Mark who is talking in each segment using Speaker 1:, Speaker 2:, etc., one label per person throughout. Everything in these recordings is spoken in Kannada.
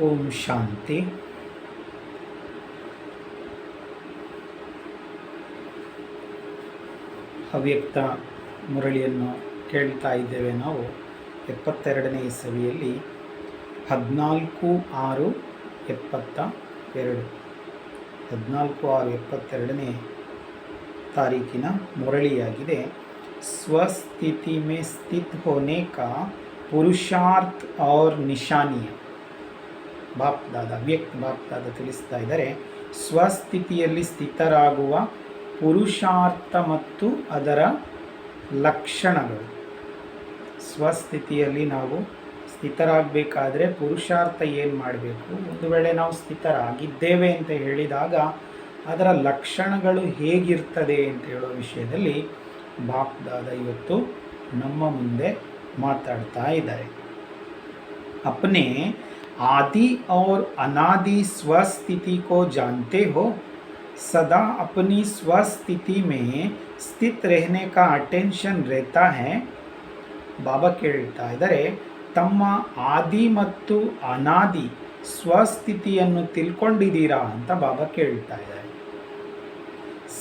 Speaker 1: ಓಂ ಶಾಂತಿ. ಅವ್ಯಕ್ತ ಮುರಳಿಯನ್ನು ಕೇಳ್ತಾ ಇದ್ದೇವೆ. ನಾವು 72ನೇ ಇಸವಿಯಲ್ಲಿ 14/6/72 14/6/72ನೇ ತಾರೀಕಿನ ಮುರಳಿಯಾಗಿದೆ. ಸ್ವಸ್ಥಿತಿ ಮೇ ಸ್ಥಿತ್ ಹೋನೆ ಕಾ ಪುರುಷಾರ್ಥ ಔರ್ ನಿಶಾನಿಯ. ಬಾಪ್ದಾದ ಅವ್ಯಕ್ತ ಬಾಪ್ದಾದ ತಿಳಿಸ್ತಾ ಇದ್ದಾರೆ, ಸ್ವಸ್ಥಿತಿಯಲ್ಲಿ ಸ್ಥಿತರಾಗುವ ಪುರುಷಾರ್ಥ ಮತ್ತು ಅದರ ಲಕ್ಷಣಗಳು. ಸ್ವಸ್ಥಿತಿಯಲ್ಲಿ ನಾವು ಸ್ಥಿತರಾಗಬೇಕಾದ್ರೆ ಪುರುಷಾರ್ಥ ಏನು ಮಾಡಬೇಕು, ಒಂದು ವೇಳೆ ನಾವು ಸ್ಥಿತರಾಗಿದ್ದೇವೆ ಅಂತ ಹೇಳಿದಾಗ ಅದರ ಲಕ್ಷಣಗಳು ಹೇಗಿರ್ತದೆ ಅಂತ ಹೇಳೋ ವಿಷಯದಲ್ಲಿ ಬಾಪ್ದಾದ ಇವತ್ತು ನಮ್ಮ ಮುಂದೆ ಮಾತಾಡ್ತಾ ಇದ್ದಾರೆ. अपने आदि और अनादि स्वस्थिति को जानते हो, सदा अपनी स्वस्थिति में स्थित रहने का अटेंशन रहता है. ಬಾಬಾ ಕೇಳ್ತಾ ಇದ್ದಾರೆ, ತಮ್ಮ ಆದಿ ಮತ್ತು ಅನಾದಿ ಸ್ವಸ್ಥಿತಿಯನ್ನು ತಿಳ್ಕೊಂಡಿದ್ದೀರಾ ಅಂತ ಬಾಬಾ ಕೇಳ್ತಾ ಇದ್ದಾರೆ.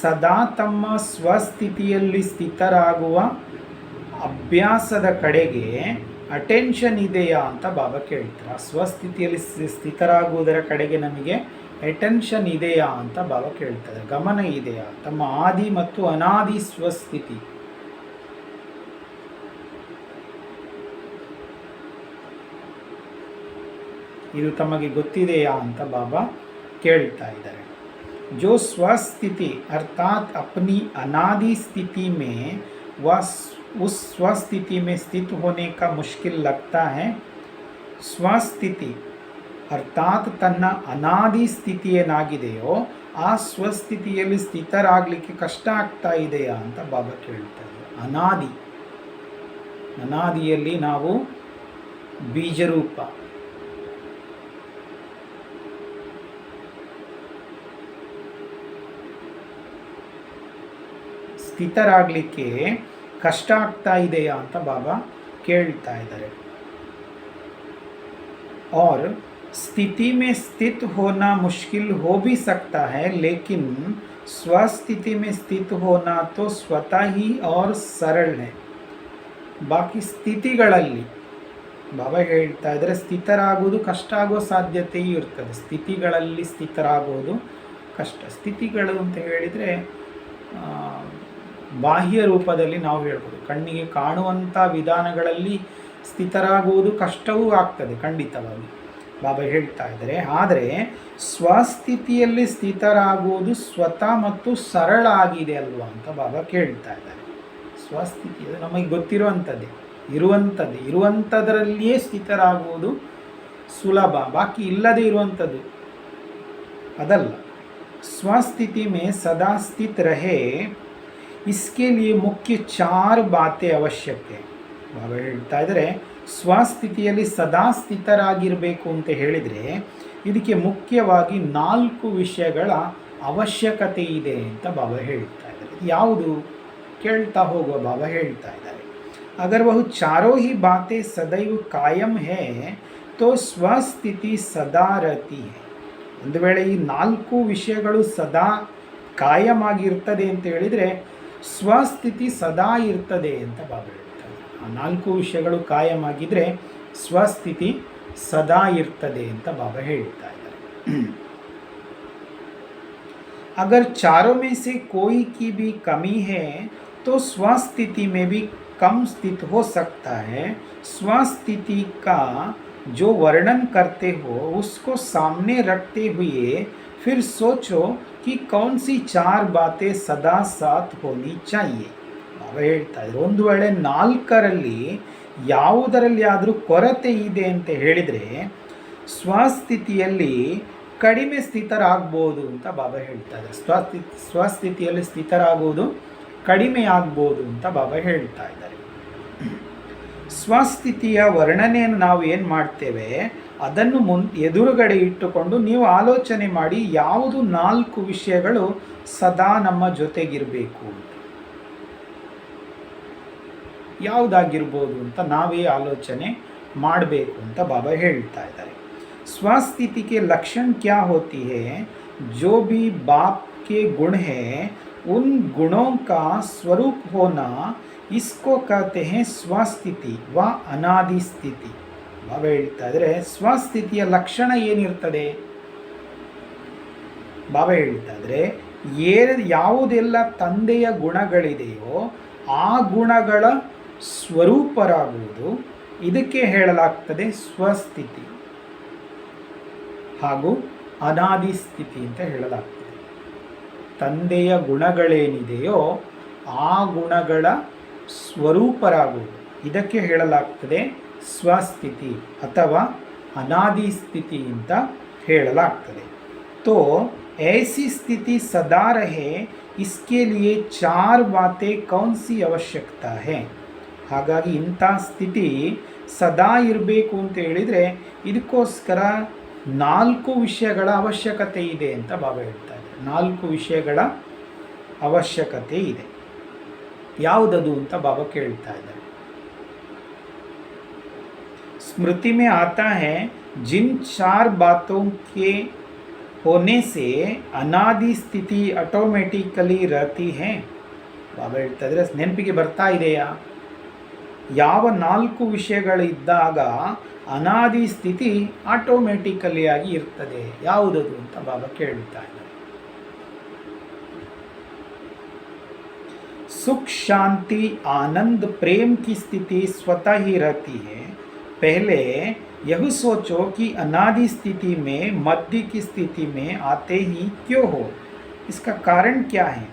Speaker 1: ಸದಾ ತಮ್ಮ ಸ್ವಸ್ಥಿತಿಯಲ್ಲಿ ಸ್ಥಿತರಾಗುವ ಅಭ್ಯಾಸದ ಕಡೆಗೆ ಅಟೆನ್ಷನ್ ಇದೆಯಾ ಅಂತ ಬಾಬಾ ಕೇಳ್ತಾರೆ. ಸ್ವಸ್ಥಿತಿಯಲ್ಲಿ ಸ್ಥಿತರಾಗುವುದರ ಕಡೆಗೆ ನಮಗೆ ಅಟೆನ್ಷನ್ ಇದೆಯಾ ಅಂತ ಬಾಬಾ ಕೇಳ್ತಾರೆ. ಗಮನ ಇದೆಯಾ ತಮ್ಮ ಆದಿ ಮತ್ತು ಅನಾದಿ ಸ್ವಸ್ಥಿತಿ. ಇದು ತಮಗೆ ಗೊತ್ತಿದೆಯಾ ಅಂತ ಬಾಬಾ ಕೇಳ್ತಾ ಇದ್ದಾರೆ. जो स्वस्थिति अर्थात अपनी अनादि स्थिति में वह उस स्वस्थिति में स्थित होने का मुश्किल लगता है. ಸ್ವಸ್ಥಿತಿ ಅರ್ಥಾತ್ ತನ್ನ ಅನಾದಿ ಸ್ಥಿತಿ ಏನಾಗಿದೆಯೋ ಆ ಸ್ವಸ್ಥಿತಿಯಲ್ಲಿ ಸ್ಥಿತರಾಗಲಿಕ್ಕೆ ಕಷ್ಟ ಆಗ್ತಾ ಇದೆಯಾ ಅಂತ ಬಾಬಾ ಕೇಳ್ತಾ ಇದ್ದಾರೆ. ಅನಾದಿಯಲ್ಲಿ ನಾವು ಬೀಜರೂಪ, ಸ್ಥಿತರಾಗಲಿಕ್ಕೆ ಕಷ್ಟ ಆಗ್ತಾ ಇದೆಯಾ ಅಂತ ಬಾಬಾ ಕೇಳ್ತಾ ಇದ್ದಾರೆ. और स्थिति में स्थित होना मुश्किल हो भी सकता है, लेकिन स्वस्थिति में स्थित होना तो स्वतः ही और सरल है. ಬಾಕಿ ಸ್ಥಿತಿಗಳಲ್ಲಿ ಬಾಬಾ ಹೇಳ್ತಾ ಇದ್ದಾರೆ, ಸ್ಥಿತರಾಗುವುದು ಕಷ್ಟ ಆಗೋ ಸಾಧ್ಯತೆಯೂ ಇರ್ತದೆ. ಸ್ಥಿತಿಗಳಲ್ಲಿ ಸ್ಥಿತರಾಗುವುದು ಕಷ್ಟ. ಸ್ಥಿತಿಗಳು ಅಂತ ಹೇಳಿದರೆ ಬಾಹ್ಯ ರೂಪದಲ್ಲಿ ನಾವು ಹೇಳ್ಬೋದು, ಕಣ್ಣಿಗೆ ಕಾಣುವಂಥ ವಿಧಾನಗಳಲ್ಲಿ ಸ್ಥಿತರಾಗುವುದು ಕಷ್ಟವೂ ಆಗ್ತದೆ ಖಂಡಿತವಾಗಿ. ಬಾಬಾ ಹೇಳ್ತಾ ಇದ್ದಾರೆ, ಆದರೆ ಸ್ವಸ್ಥಿತಿಯಲ್ಲಿ ಸ್ಥಿತರಾಗುವುದು ಸ್ವತಃ ಮತ್ತು ಸರಳ ಆಗಿದೆ ಅಲ್ವಾ ಅಂತ ಬಾಬಾ ಕೇಳ್ತಾ ಇದ್ದಾರೆ. ಸ್ವಸ್ಥಿತಿ ಅದು ನಮಗೆ ಗೊತ್ತಿರುವಂಥದ್ದೇ, ಇರುವಂಥದ್ರಲ್ಲಿಯೇ ಸ್ಥಿತರಾಗುವುದು ಸುಲಭ, ಬಾಕಿ ಇಲ್ಲದೆ ಇರುವಂಥದ್ದು ಅದಲ್ಲ. ಸ್ವಸ್ಥಿತಿ ಮೇ ಸದಾ ಸ್ಥಿತ ರಹೆ, इसके लिए मुख्य 4 बातें आवश्यक है. ಬಾಬಾ ಹೇಳ್ತಾ ಇದ್ದಾರೆ, ಸ್ವಸ್ಥಿತಿಯಲ್ಲಿ ಸದಾ ಸ್ಥಿತರಾಗಿರಬೇಕು ಅಂತ ಹೇಳಿದರೆ ಇದಕ್ಕೆ ಮುಖ್ಯವಾಗಿ 4 ವಿಷಯಗಳ ಅವಶ್ಯಕತೆ ಇದೆ ಅಂತ ಬಾಬಾ ಹೇಳ್ತಾ ಇದ್ದಾರೆ. ಯಾವುದು ಕೇಳ್ತಾ ಹೋಗುವ ಬಾಬಾ ಹೇಳ್ತಾ ಇದ್ದಾರೆ, ಅಗರ್ ವಹು ಚಾರೋ ಹಿ ಬಾತೆ ಸದೈವ ಕಾಯಂ ಹೇ ತೋ ಸ್ವಸ್ಥಿತಿ ಸದಾ ರಹತಿ ಹೇ. ಒಂದು ವೇಳೆ ಈ 4 ವಿಷಯಗಳು ಸದಾ ಕಾಯಂ ಆಗಿರ್ತದೆ ಅಂತ ಹೇಳಿದರೆ ಸ್ವಸ್ಥಿತಿ ಸದಾ ಇರ್ತದೆ ಅಂತ ಬಾಬಾ ಹೇಳ್ತಾರೆ. ಆ 4 ವಿಷಯಗಳು ಕಾಯಂ ಆಗಿದ್ರೆ ಸ್ವಸ್ಥಿತಿ ಸದಾ ಇರ್ತದೆ ಅಂತ ಬಾಬಾ ಹೇಳ್ತಾ ಇದ್ದಾರೆ. अगर चारों में से कोई की भी कमी है तो स्वस्थिति में भी कम स्थित हो सकता है. स्वस्थिति का जो वर्णन करते हो उसको सामने रखते हुए फिर सोचो कि कौन सी 4 बातें सदा साथ होनी चाहिए. ಬಾಬಾ ಹೇಳ್ತಾ ಇದ್ರು, ಒಂದು ವೇಳೆ 4ರಲ್ಲಿ ಯಾವುದರಲ್ಲಿ ಆದರೂ ಕೊರತೆ ಇದೆ ಅಂತ ಹೇಳಿದರೆ ಸ್ವಸ್ಥಿತಿಯಲ್ಲಿ ಕಡಿಮೆ ಸ್ಥಿತರಾಗ್ಬೋದು ಅಂತ ಬಾಬಾ ಹೇಳ್ತಾ ಇದ್ದಾರೆ. ಸ್ವಸ್ಥಿತಿಯಲ್ಲಿ ಸ್ಥಿತರಾಗುವುದು ಕಡಿಮೆ ಆಗ್ಬೋದು ಅಂತ ಬಾಬಾ ಹೇಳ್ತಾ ಇದ್ದಾರೆ. ಸ್ವಸ್ಥಿತಿಯ ವರ್ಣನೆಯನ್ನು ನಾವು ಏನು ಮಾಡ್ತೇವೆ ಅದನ್ನು ಎದುರುಗಡೆ ಇಟ್ಟುಕೊಂಡು ನೀವು ಆಲೋಚನೆ ಮಾಡಿ ಯಾವುದು 4 ವಿಷಯಗಳು ಸದಾ ನಮ್ಮ ಜೊತೆಗಿರಬೇಕು, ಯಾವುದಾಗಿರ್ಬೋದು ಅಂತ ನಾವೇ ಆಲೋಚನೆ ಮಾಡಬೇಕು ಅಂತ ಬಾಬಾ ಹೇಳ್ತಾ ಇದ್ದಾರೆ. स्वस्थिति के लक्षण क्या होती है? जो भी बाप के गुण हैं उन गुणों का स्वरूप होना, इसको कहते हैं ಸ್ವಸ್ಥಿತಿ ವ ಅನಾದಿ ಸ್ಥಿತಿ. ಬಾಬಾ ಹೇಳ್ತಾ ಇದ್ರೆ ಸ್ವಸ್ಥಿತಿಯ ಲಕ್ಷಣ ಏನಿರ್ತದೆ? ಬಾಬಾ ಹೇಳ್ತಾ ಇದ್ರೆ ಯಾವುದೆಲ್ಲ ತಂದೆಯ ಗುಣಗಳಿದೆಯೋ ಆ ಗುಣಗಳ ಸ್ವರೂಪರಾಗುವುದು, ಇದಕ್ಕೆ ಹೇಳಲಾಗ್ತದೆ ಸ್ವಸ್ಥಿತಿ ಹಾಗೂ ಅನಾದಿ ಸ್ಥಿತಿ ಅಂತ ಹೇಳಲಾಗ್ತದೆ. ತಂದೆಯ ಗುಣಗಳೇನಿದೆಯೋ ಆ ಗುಣಗಳ ಸ್ವರೂಪರಾಗುವುದು, ಇದಕ್ಕೆ ಹೇಳಲಾಗ್ತದೆ ಸ್ವಸ್ಥಿತಿ ಅಥವಾ ಅನಾದಿ ಸ್ಥಿತಿ ಅಂತ ಹೇಳಲಾಗ್ತದೆ. तो ऐसी स्थिति सदा रहे, इसके लिए 4 बातें कौन सी आवश्यकता है? ಹಾಗಾಗಿ ಇಂಥ ಸ್ಥಿತಿ ಸದಾ ಇರಬೇಕು ಅಂತ ಹೇಳಿದರೆ ಇದಕ್ಕೋಸ್ಕರ 4 ವಿಷಯಗಳ ಅವಶ್ಯಕತೆ ಇದೆ ಅಂತ ಬಾಬಾ ಹೇಳ್ತಾ ಇದ್ದಾರೆ. 4 ವಿಷಯಗಳ ಅವಶ್ಯಕತೆ ಇದೆ. ಯಾವುದದು ಅಂತ ಬಾಬಾ ಕೇಳ್ತಾ ಇದ್ದಾರೆ. स्मृति में आता है जिन 4 बातों के होने से अनादि स्थिति ऑटोमेटिकली रहती है. ಬಾಬಾ ಹೇಳ್ತಾ ಇದ್ರೆ ನೆನಪಿಗೆ ಬರ್ತಾ ಇದೆಯಾ? ಯಾವ 4 ವಿಷಯಗಳಿದ್ದಾಗ ಅನಾದಿ ಸ್ಥಿತಿ ಆಟೋಮೆಟಿಕಲಿ ಆಗಿ ಇರ್ತದೆ, ಯಾವುದದು ಅಂತ ಬಾಬಾ ಕೇಳ್ತಾ ಇದ್ದಾರೆ. सुख शांति आनंद प्रेम की स्थिति स्वतः ही रहती है. पहले यह सोचो कि अनादि स्थिति में मध्य की स्थिति में आते ही क्यों हो, इसका कारण क्या है?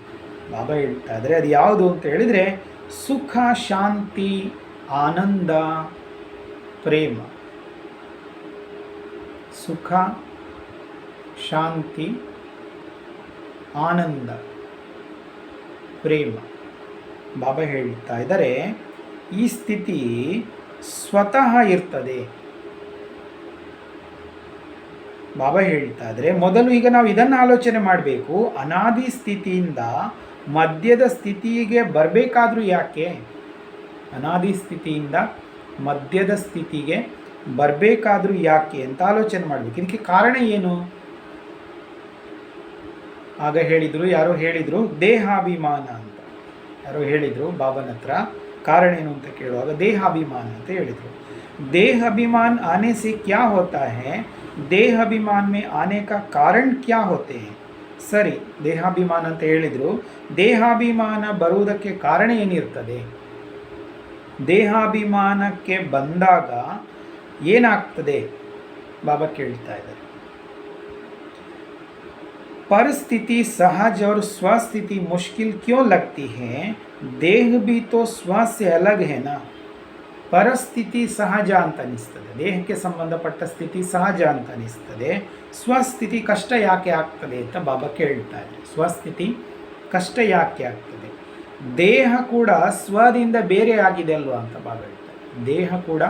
Speaker 1: ಬಾಬಾ ಹೇಳ್ತಾ ಇದ್ದಾರೆ ಅದು ಯಾವುದು ಅಂತ ಹೇಳಿದರೆ ಸುಖ ಶಾಂತಿ ಆನಂದ ಪ್ರೇಮ. ಸುಖ ಶಾಂತಿ ಆನಂದ ಪ್ರೇಮ. ಬಾಬಾ ಹೇಳ್ತಾ ಇದ್ದಾರೆ ಈ ಸ್ಥಿತಿ ಸ್ವತಃ ಇರ್ತದೆ. ಬಾಬಾ ಹೇಳ್ತಾ ಇದ್ರೆ ಮೊದಲು ಈಗ ನಾವು ಇದನ್ನು ಆಲೋಚನೆ ಮಾಡಬೇಕು, ಅನಾದಿ ಸ್ಥಿತಿಯಿಂದ ಮಧ್ಯದ ಸ್ಥಿತಿಗೆ ಬರಬೇಕಾದ್ರೂ ಯಾಕೆ? ಅನಾದಿ ಸ್ಥಿತಿಯಿಂದ ಮಧ್ಯದ ಸ್ಥಿತಿಗೆ ಬರಬೇಕಾದ್ರೂ ಯಾಕೆ ಅಂತ ಆಲೋಚನೆ ಮಾಡಬೇಕು. ಇದಕ್ಕೆ ಕಾರಣ ಏನು? ಆಗ ಹೇಳಿದರು, ಯಾರೋ ಹೇಳಿದರು ದೇಹಾಭಿಮಾನ ಅಂತ. ಯಾರೋ ಹೇಳಿದರು ಬಾಬನ ಹತ್ರ कारण ಏನು ಅಂತ ಕೇಳುವಾಗ ದೇಹಾಭಿಮಾನ ಅಂತ ಹೇಳಿದರು. देह अभिमान आने से क्या होता है? देह अभिमान में आने का कारण क्या होते हैं? ಸರಿ, ದೇಹಾಭಿಮಾನ ಅಂತ ಹೇಳಿದರು. ದೇಹಾಭಿಮಾನ ಬರುವುದಕ್ಕೆ ಕಾರಣ ಏನಿರ್ತದೆ? ದೇಹಾಭಿಮಾನಕ್ಕೆ ಬಂದಾಗ ಏನಾಗ್ತದೆ ಬಾಬಾ ಕೇಳ್ತಾ ಇದ್ದಾರೆ. परिस्थिति सहज और स्वस्थिति मुश्किल क्यों लगती है? देह भी तो स्व से अलग है ना. ಪರಿಸ್ಥಿತಿ ಸಹಜ ಅಂತ ಅನಿಸ್ತದೆ, ದೇಹಕ್ಕೆ ಸಂಬಂಧಪಟ್ಟ ಸ್ಥಿತಿ ಸಹಜ ಅಂತ ಅನಿಸ್ತದೆ. ಸ್ವಸ್ಥಿತಿ ಕಷ್ಟ ಯಾಕೆ ಆಗ್ತದೆ ಅಂತ ಬಾಬಾ ಕೇಳ್ತಾ ಇದ್ದಾರೆ. ಸ್ವಸ್ಥಿತಿ ಕಷ್ಟ ಯಾಕೆ ಆಗ್ತದೆ? ದೇಹ ಕೂಡ ಸ್ವದಿಂದ ಬೇರೆ ಆಗಿದೆ ಅಲ್ವಾ ಅಂತ ಬಾಬಾ ಹೇಳ್ತಾರೆ. ದೇಹ ಕೂಡ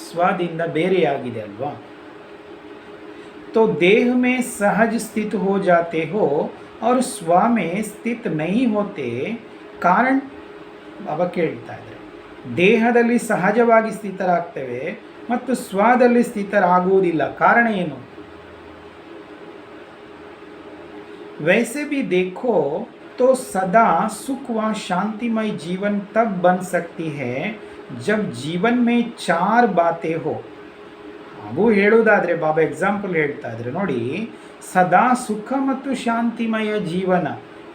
Speaker 1: ಸ್ವದಿಂದ ಬೇರೆಯಾಗಿದೆ ಅಲ್ವಾ. तो देह में सहज स्थित हो जाते हो और स्व में स्थित नहीं होते, कारण ಬಾಬಾ ಕೇಳ್ತಾ ಇದ್ದಾರೆ. ದೇಹದಲ್ಲಿ ಸಹಜವಾಗಿ ಸ್ಥಿತರಾಗ್ತೇವೆ ಮತ್ತು ಸ್ವದಲ್ಲಿ ಸ್ಥಿತರಾಗುವುದಿಲ್ಲ, ಕಾರಣ ಏನು? वैसे भी देखो तो सदा सुख व शांतिमय जीवन तब बन सकती है जब जीवन में 4 बातें हो. ಹಾಗೂ ಹೇಳುವುದಾದರೆ ಬಾಬಾ ಎಕ್ಸಾಂಪಲ್ ಹೇಳ್ತಾ ಇದ್ರೆ ನೋಡಿ, ಸದಾ ಸುಖ ಮತ್ತು ಶಾಂತಿಮಯ ಜೀವನ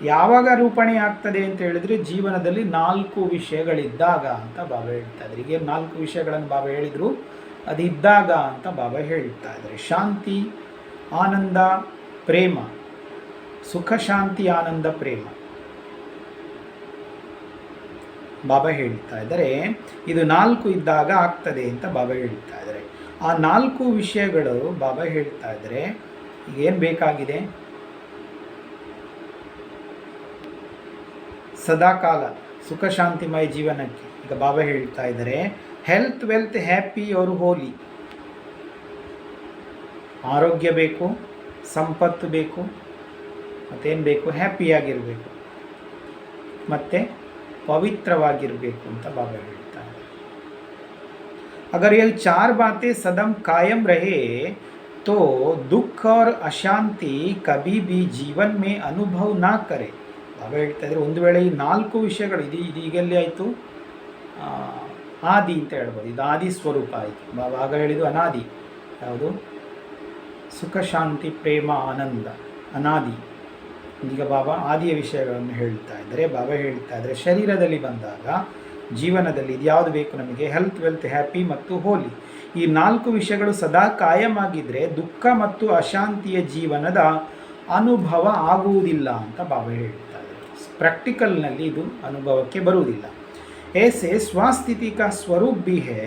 Speaker 1: ಯಾವಾಗ ರೂಪಣೆ ಆಗ್ತದೆ ಅಂತ ಹೇಳಿದರೆ ಜೀವನದಲ್ಲಿ 4 ವಿಷಯಗಳಿದ್ದಾಗ ಅಂತ ಬಾಬಾ ಹೇಳ್ತಾ ಇದ್ದಾರೆ. ಈಗ 4 ವಿಷಯಗಳನ್ನು ಬಾಬಾ ಹೇಳಿದರು, ಅದಿದ್ದಾಗ ಅಂತ ಬಾಬಾ ಹೇಳ್ತಾ ಇದ್ದಾರೆ. ಶಾಂತಿ, ಆನಂದ, ಪ್ರೇಮ. ಸುಖ ಶಾಂತಿ ಆನಂದ ಪ್ರೇಮ ಬಾಬಾ ಹೇಳ್ತಾ ಇದ್ದಾರೆ. ಇದು 4 ಇದ್ದಾಗ ಆಗ್ತದೆ ಅಂತ ಬಾಬಾ ಹೇಳ್ತಾ ಇದ್ದಾರೆ. ಆ 4 ವಿಷಯಗಳು ಬಾಬಾ ಹೇಳ್ತಾ ಇದ್ದಾರೆ. ಈಗೇನು ಬೇಕಾಗಿದೆ? ಸದಾಕಾಲ ಸುಖ ಶಾಂತಿಮಯ ಜೀವನಕ್ಕೆ ಈಗ ಬಾಬಾ ಹೇಳ್ತಾ ಇದ್ದಾರೆ ಹೆಲ್ತ್ ವೆಲ್ತ್ ಹ್ಯಾಪಿ ಅವರು ಹೋಲಿ. ಆರೋಗ್ಯ ಬೇಕು, ಸಂಪತ್ತು ಬೇಕು, ಮತ್ತೇನು ಬೇಕು? ಹ್ಯಾಪಿಯಾಗಿರಬೇಕು ಮತ್ತು ಪವಿತ್ರವಾಗಿರಬೇಕು ಅಂತ ಬಾಬಾ ಹೇಳ್ತಾರೆ. अगर यह 4 बातें सदम कायम रहे तो दुख और अशांति कभी भी जीवन में अनुभव ना करे. ಬಾಬಾ ಹೇಳ್ತಾ ಇದ್ರೆ ಒಂದು ವೇಳೆ ಈ 4 ವಿಷಯಗಳು ಇದೀಗೆಲ್ಲಿ ಆಯಿತು, ಆದಿ ಅಂತ ಹೇಳ್ಬೋದು. ಇದು ಆದಿ ಸ್ವರೂಪ ಆಯಿತು. ಬಾಬಾ ಆಗ ಹೇಳಿದ್ದು ಅನಾದಿ. ಯಾವುದು? ಸುಖ ಶಾಂತಿ ಪ್ರೇಮ ಆನಂದ ಅನಾದಿ. ಈಗ ಬಾಬಾ ಆದಿಯ ವಿಷಯಗಳನ್ನು ಹೇಳ್ತಾ ಇದ್ದಾರೆ. ಬಾಬಾ ಹೇಳ್ತಾ ಇದ್ದಾರೆ ಶರೀರದಲ್ಲಿ ಬಂದಾಗ ಜೀವನದಲ್ಲಿ ಇದು ಯಾವುದು ಬೇಕು ನಮಗೆ? ಹೆಲ್ತ್, ವೆಲ್ತ್, ಹ್ಯಾಪಿ ಮತ್ತು ಹೋಲಿ. ಈ 4 ವಿಷಯಗಳು ಸದಾ ಕಾಯಂ ಆಗಿದ್ದರೆ ದುಃಖ ಮತ್ತು ಅಶಾಂತಿಯ ಜೀವನದ ಅನುಭವ ಆಗುವುದಿಲ್ಲ ಅಂತ ಬಾಬಾ ಹೇಳ್ತಾ ಇದ್ದಾರೆ. ಪ್ರಾಕ್ಟಿಕಲ್ನಲ್ಲಿ ಇದು ಅನುಭವಕ್ಕೆ ಬರುವುದಿಲ್ಲ. ऐसे स्वास्थिति का स्वरूप भी है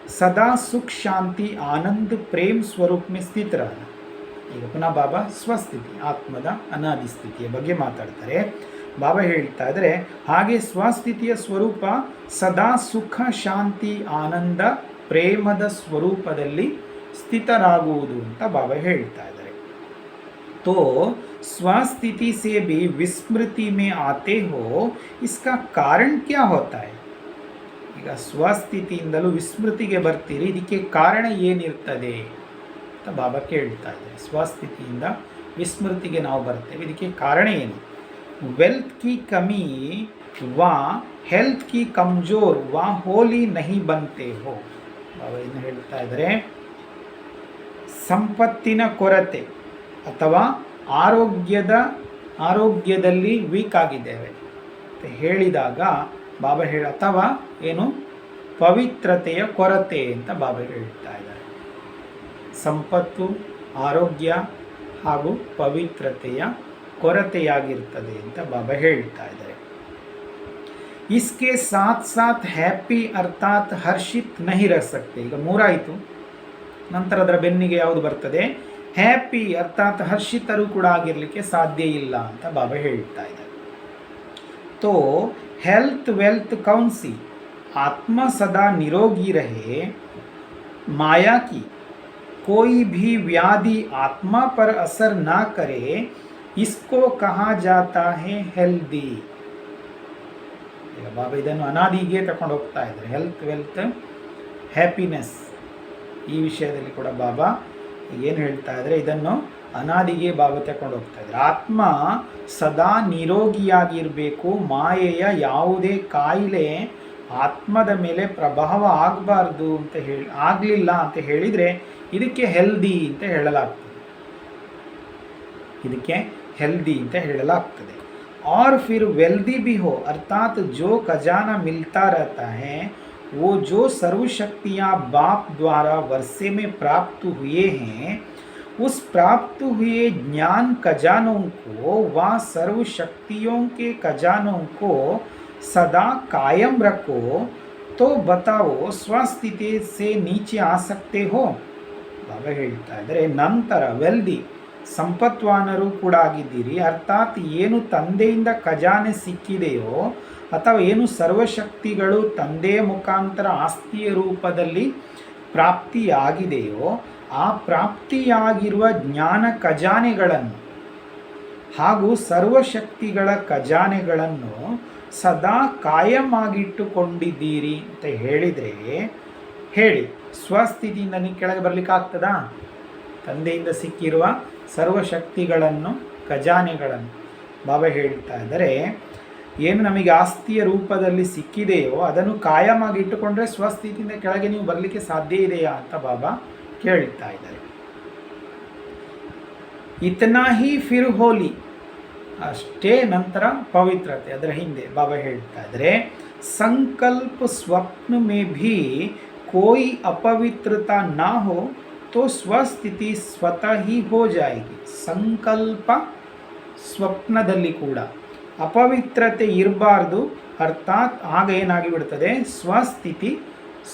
Speaker 1: सदा सुख शांति आनंद प्रेम स्वरूप में स्थित रहना. ಈಗ ಪುನಃ ಬಾಬಾ ಸ್ವಸ್ಥಿತಿ, ಆತ್ಮದ ಅನಾದಿ ಸ್ಥಿತಿಯ ಬಗ್ಗೆ ಮಾತಾಡ್ತಾರೆ. ಬಾಬಾ ಹೇಳ್ತಾ ಇದ್ದಾರೆ ಹಾಗೆ ಸ್ವಸ್ಥಿತಿಯ ಸ್ವರೂಪ ಸದಾ ಸುಖ ಶಾಂತಿ ಆನಂದ ಪ್ರೇಮದ ಸ್ವರೂಪದಲ್ಲಿ ಸ್ಥಿತರಾಗುವುದು ಅಂತ ಬಾಬಾ ಹೇಳ್ತಾ ಇದ್ದಾರೆ. तो स्वस्थिति से भी विस्मृति में आते हो, इसका कारण क्या होता है? ಈಗ ಸ್ವಸ್ಥಿತಿಯಿಂದಲೂ ವಿಸ್ಮೃತಿಗೆ ಬರ್ತೀರಿ, ಇದಕ್ಕೆ ಕಾರಣ ಏನಿರ್ತದೆ ಅಂತ ಬಾಬಾ ಕೇಳ್ತಾ ಇದ್ದಾರೆ. ಸ್ವಸ್ಥಿತಿಯಿಂದ ವಿಸ್ಮೃತಿಗೆ ನಾವು ಬರ್ತೇವೆ, ಇದಕ್ಕೆ ಕಾರಣ ಏನು? ವೆಲ್ತ್ ಕಿ ಕಮಿ ವಾ ಹೆಲ್ತ್ ಕಿ ಕಮ್ಜೋರ್ ವಾ ಹೋಲಿ ನಹಿ ಬಂತೆ ಹೋ. ಬಾಬಾ ಏನು ಹೇಳ್ತಾ ಇದ್ದಾರೆ? ಸಂಪತ್ತಿನ ಕೊರತೆ ಅಥವಾ ಆರೋಗ್ಯದಲ್ಲಿ ವೀಕ್ ಆಗಿದ್ದೇವೆ ಅಂತ ಹೇಳಿದಾಗ ಬಾಬಾ ಅಥವಾ ಏನು ಪವಿತ್ರತೆಯ ಕೊರತೆ ಅಂತ ಬಾಬಾ ಹೇಳ್ತಾ ಇದ್ದಾರೆ. ಸಂಪತ್ತು, ಆರೋಗ್ಯ ಹಾಗೂ ಪವಿತ್ರತೆಯ ಕೊರತೆಯಾಗಿರ್ತದೆ ಅಂತ ಬಾಬಾ ಹೇಳ್ತಾ ಇದ್ದಾರೆ. इसके साथ साथ हैप्पी अर्थात हर्षित नहीं रह सकते. ಈಗ 3 ಆಯಿತು. ನಂತರ ಅದರ ಬೆನ್ನಿಗೆ ಯಾವುದು ಬರ್ತದೆ? ಹ್ಯಾಪಿ ಅರ್ಥಾತ್ ಹರ್ಷಿತರು ಕೂಡ ಆಗಿರಲಿಕ್ಕೆ ಸಾಧ್ಯ ಇಲ್ಲ ಅಂತ ಬಾಬಾ ಹೇಳ್ತಾ ಇದ್ದಾರೆ. तो हेल्थ वेल्थ कौन सी? आत्मा सदा निरोगी रहे, माया की कोई भी व्याधि आत्मा पर असर ना करे, इसको कहा जाता है हेल्दी. ಈಗ ಬಾಬಾ ಇದನ್ನು ಅನಾದಿಗೆ ತಗೊಂಡು ಹೋಗ್ತಾ ಇದ್ದಾರೆ. ಹೆಲ್ತ್ ವೆಲ್ತ್ ಹ್ಯಾಪಿನೆಸ್ ಈ ವಿಷಯದಲ್ಲಿ ಕೂಡ ಬಾಬಾ ಏನು ಹೇಳ್ತಾ ಇದ್ದಾರೆ? ಇದನ್ನು ಅನಾದಿಗೆ ಬಾಬಾ ತಗೊಂಡು ಹೋಗ್ತಾ ಇದ್ದಾರೆ. ಆತ್ಮ ಸದಾ ನಿರೋಗಿಯಾಗಿರಬೇಕು, ಮಾಯೆಯ ಯಾವುದೇ ಕಾಯಿಲೆ ಆತ್ಮದ ಮೇಲೆ ಪ್ರಭಾವ ಆಗಬಾರ್ದು ಅಂತ ಆಗಲಿಲ್ಲ ಅಂತ ಹೇಳಿದರೆ ಇದಕ್ಕೆ ಹೆಲ್ದಿ ಅಂತ ಹೇಳಲಾಗ್ತದೆ. और फिर वेल्दी भी हो अर्थात जो खजाना मिलता रहता है वो जो सर्वशक्तियाँ बाप द्वारा वर्षे में प्राप्त हुए हैं, उस प्राप्त हुए ज्ञान खजानों को व सर्वशक्तियों के खजानों को सदा कायम रखो, तो बताओ स्वस्थिति से नीचे आ सकते हो. ಬಾಬಾ ಹೇಳ್ತಾ ಇದ್ದಾರೆ ನಂತರ ವೆಲ್ದಿ ಸಂಪತ್ವಾನರು ಕೂಡ ಆಗಿದ್ದೀರಿ, ಅರ್ಥಾತ್ ಏನು ತಂದೆಯಿಂದ ಖಜಾನೆ ಸಿಕ್ಕಿದೆಯೋ ಅಥವಾ ಏನು ಸರ್ವಶಕ್ತಿಗಳು ತಂದೆಯ ಮುಖಾಂತರ ಆಸ್ತಿಯ ರೂಪದಲ್ಲಿ ಪ್ರಾಪ್ತಿಯಾಗಿದೆಯೋ ಆ ಪ್ರಾಪ್ತಿಯಾಗಿರುವ ಜ್ಞಾನ ಖಜಾನೆಗಳನ್ನು ಹಾಗೂ ಸರ್ವಶಕ್ತಿಗಳ ಖಜಾನೆಗಳನ್ನು ಸದಾ ಕಾಯಂ ಆಗಿಟ್ಟುಕೊಂಡಿದ್ದೀರಿ ಅಂತ ಹೇಳಿದರೆ ಹೇಳಿ, ಸ್ವಸ್ಥಿತಿಯಿಂದ ನೀವು ಕೆಳಗೆ ಬರಲಿಕ್ಕೆ ಆಗ್ತದಾ? ತಂದೆಯಿಂದ ಸಿಕ್ಕಿರುವ ಸರ್ವಶಕ್ತಿಗಳನ್ನು ಖಜಾನೆಗಳನ್ನು ಬಾಬಾ ಹೇಳ್ತಾ ಇದ್ದಾರೆ ಏನು ನಮಗೆ ಆಸ್ತಿಯ ರೂಪದಲ್ಲಿ ಸಿಕ್ಕಿದೆಯೋ ಅದನ್ನು ಕಾಯಮಾಗಿ ಇಟ್ಟುಕೊಂಡ್ರೆ ಸ್ವಸ್ಥಿತಿಯಿಂದ ಕೆಳಗೆ ನೀವು ಬರಲಿಕ್ಕೆ ಸಾಧ್ಯ ಇದೆಯಾ ಅಂತ ಬಾಬಾ ಕೇಳ್ತಾ ಇದ್ದಾರೆ. ಇತನಾ ಹಿ ಫಿರ್ ಹೋಲಿ, ಅಷ್ಟೇ ನಂತರ ಪವಿತ್ರತೆ. ಅದರ ಹಿಂದೆ ಬಾಬಾ ಹೇಳ್ತಾ ಇದ್ದಾರೆ ಸಂಕಲ್ಪ ಸ್ವಪ್ನ ಮೇ ಭೀ ಕೋಯಿ ಅಪವಿತ್ರತಾ ನಾ ಹೋ तो ಸ್ವಸ್ಥಿತಿ ಸ್ವತಃ ಹಿ ಹೋ ಜಾಯೇಗಿ. ಸಂಕಲ್ಪ ಸ್ವಪ್ನದಲ್ಲಿ ಕೂಡ ಅಪವಿತ್ರತೆ ಇರಬಾರ್ದು, ಅರ್ಥಾತ್ ಆಗ ಏನಾಗಿ ಬಿಡ್ತದೆ? ಸ್ವಸ್ಥಿತಿ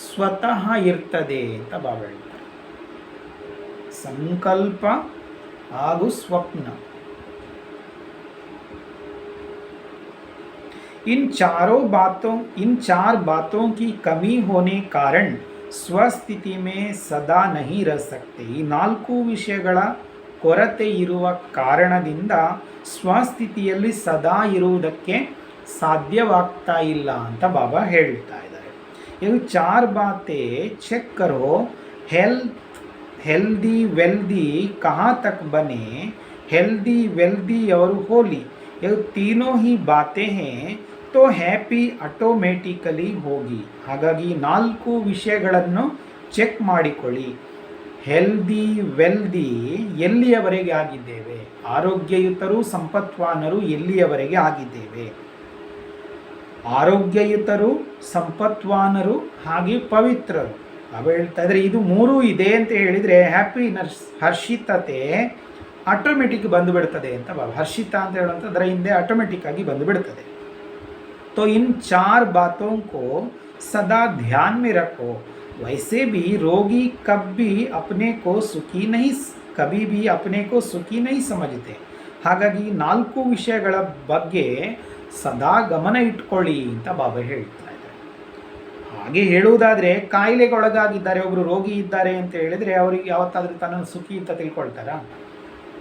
Speaker 1: ಸ್ವತಃ ಇರ್ತದೆ ಅಂತ ಬಾಬಾ ಹೇಳ್ತಾರೆ. ಸಂಕಲ್ಪ ಹಾಗೂ ಸ್ವಪ್ನ इन चार बातों की कमी होने कारण ಸ್ವಸ್ಥಿತಿ ಮೇ ಸದಾ ನಹಿ ರಹ ಸಕ್ತೆ. ಈ 4 ವಿಷಯಗಳ ಕೊರತೆ ಇರುವ ಕಾರಣದಿಂದ ಸ್ವಸ್ಥಿತಿಯಲ್ಲಿ ಸದಾ ಇರುವುದಕ್ಕೆ ಸಾಧ್ಯವಾಗ್ತಾ ಇಲ್ಲ ಅಂತ ಬಾಬಾ ಹೇಳ್ತಾ ಇದ್ದಾರೆ. ಇದು 4 ಬಾತೆ ಚೆಕ್ ಕರೋ. हेल्दी वेल्दी कहाँ तक बने, हेल्दी वेल्दी और होली, ये तीनों ही बातें हैं तो ಹ್ಯಾಪಿ ಆಟೋಮೆಟಿಕಲಿ ಹೋಗಿ. ಹಾಗಾಗಿ 4 ವಿಷಯಗಳನ್ನು ಚೆಕ್ ಮಾಡಿಕೊಳ್ಳಿ. ಹೆಲ್ದಿ ವೆಲ್ದಿ ಎಲ್ಲಿಯವರೆಗೆ ಆಗಿದ್ದೇವೆ, ಆರೋಗ್ಯಯುತರು ಸಂಪತ್ವಾನರು ಎಲ್ಲಿಯವರೆಗೆ ಆಗಿದ್ದೇವೆ, ಆರೋಗ್ಯಯುತರು ಸಂಪತ್ವಾನರು ಹಾಗೆ ಪವಿತ್ರರು. ಅವ ಹೇಳ್ತಾ ಇದ್ರೆ ಇದು 3 ಇದೆ ಅಂತ ಹೇಳಿದರೆ ಹ್ಯಾಪಿನೆಸ್ ಹರ್ಷಿತತೆ ಆಟೋಮೆಟಿಕ್ ಬಂದುಬಿಡ್ತದೆ ಅಂತ ಹರ್ಷಿತ ಅಂತ ಹೇಳುವಂಥ ಅದರ ಹಿಂದೆ ಆಟೋಮೆಟಿಕ್ ಆಗಿ ಬಂದುಬಿಡ್ತದೆ. तो इन 4 बातों को सदा ध्यान में रखो. वैसे भी रोगी कभी अपने को सुखी नहीं समझते. ಹಾಗಾಗಿ 4 ವಿಷಯಗಳ ಬಗ್ಗೆ ಸದಾ ಗಮನ ಇಟ್ಕೊಳ್ಳಿ ಅಂತ ಬಾಬಾ ಹೇಳ್ತಾ ಇದ್ದಾರೆ. ಹಾಗೆ ಹೇಳುವುದಾದರೆ ಕಾಯಿಲೆಗೊಳಗಾಗಿದ್ದಾರೆ, ಒಬ್ಬರು ರೋಗಿ ಇದ್ದಾರೆ ಅಂತ ಹೇಳಿದರೆ ಅವರಿಗೆ ಯಾವತ್ತಾದರೂ ತನ್ನನ್ನು ಸುಖಿ ಅಂತ ತಿಳ್ಕೊಳ್ತಾರಾ,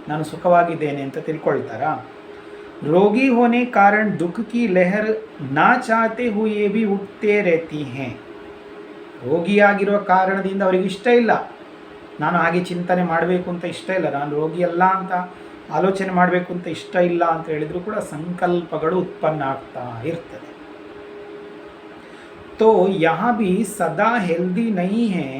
Speaker 1: ನಾನು ಸುಖವಾಗಿದ್ದೇನೆ ಅಂತ ತಿಳ್ಕೊಳ್ತಾರಾ? रोगी होने कारण दुख की लहर ना चाहते हुए भी उठते रहती हैं. ರೋಗಿಯಾಗಿರುವ ಕಾರಣದಿಂದ ಅವರಿಗೆ ಇಷ್ಟ ಇಲ್ಲ, ನಾನು ಹಾಗೆ ಚಿಂತನೆ ಮಾಡಬೇಕು ಅಂತ ಇಷ್ಟ ಇಲ್ಲ, ನಾನು ರೋಗಿ ಅಲ್ಲ ಅಂತ ಆಲೋಚನೆ ಮಾಡಬೇಕು ಅಂತ ಇಷ್ಟ ಇಲ್ಲ ಅಂತ ಹೇಳಿದರೂ ಕೂಡ ಸಂಕಲ್ಪಗಳು ಉತ್ಪನ್ನ ಆಗ್ತಾ ಇರ್ತದೆ. तो यहाँ भी सदा हेल्दी नहीं है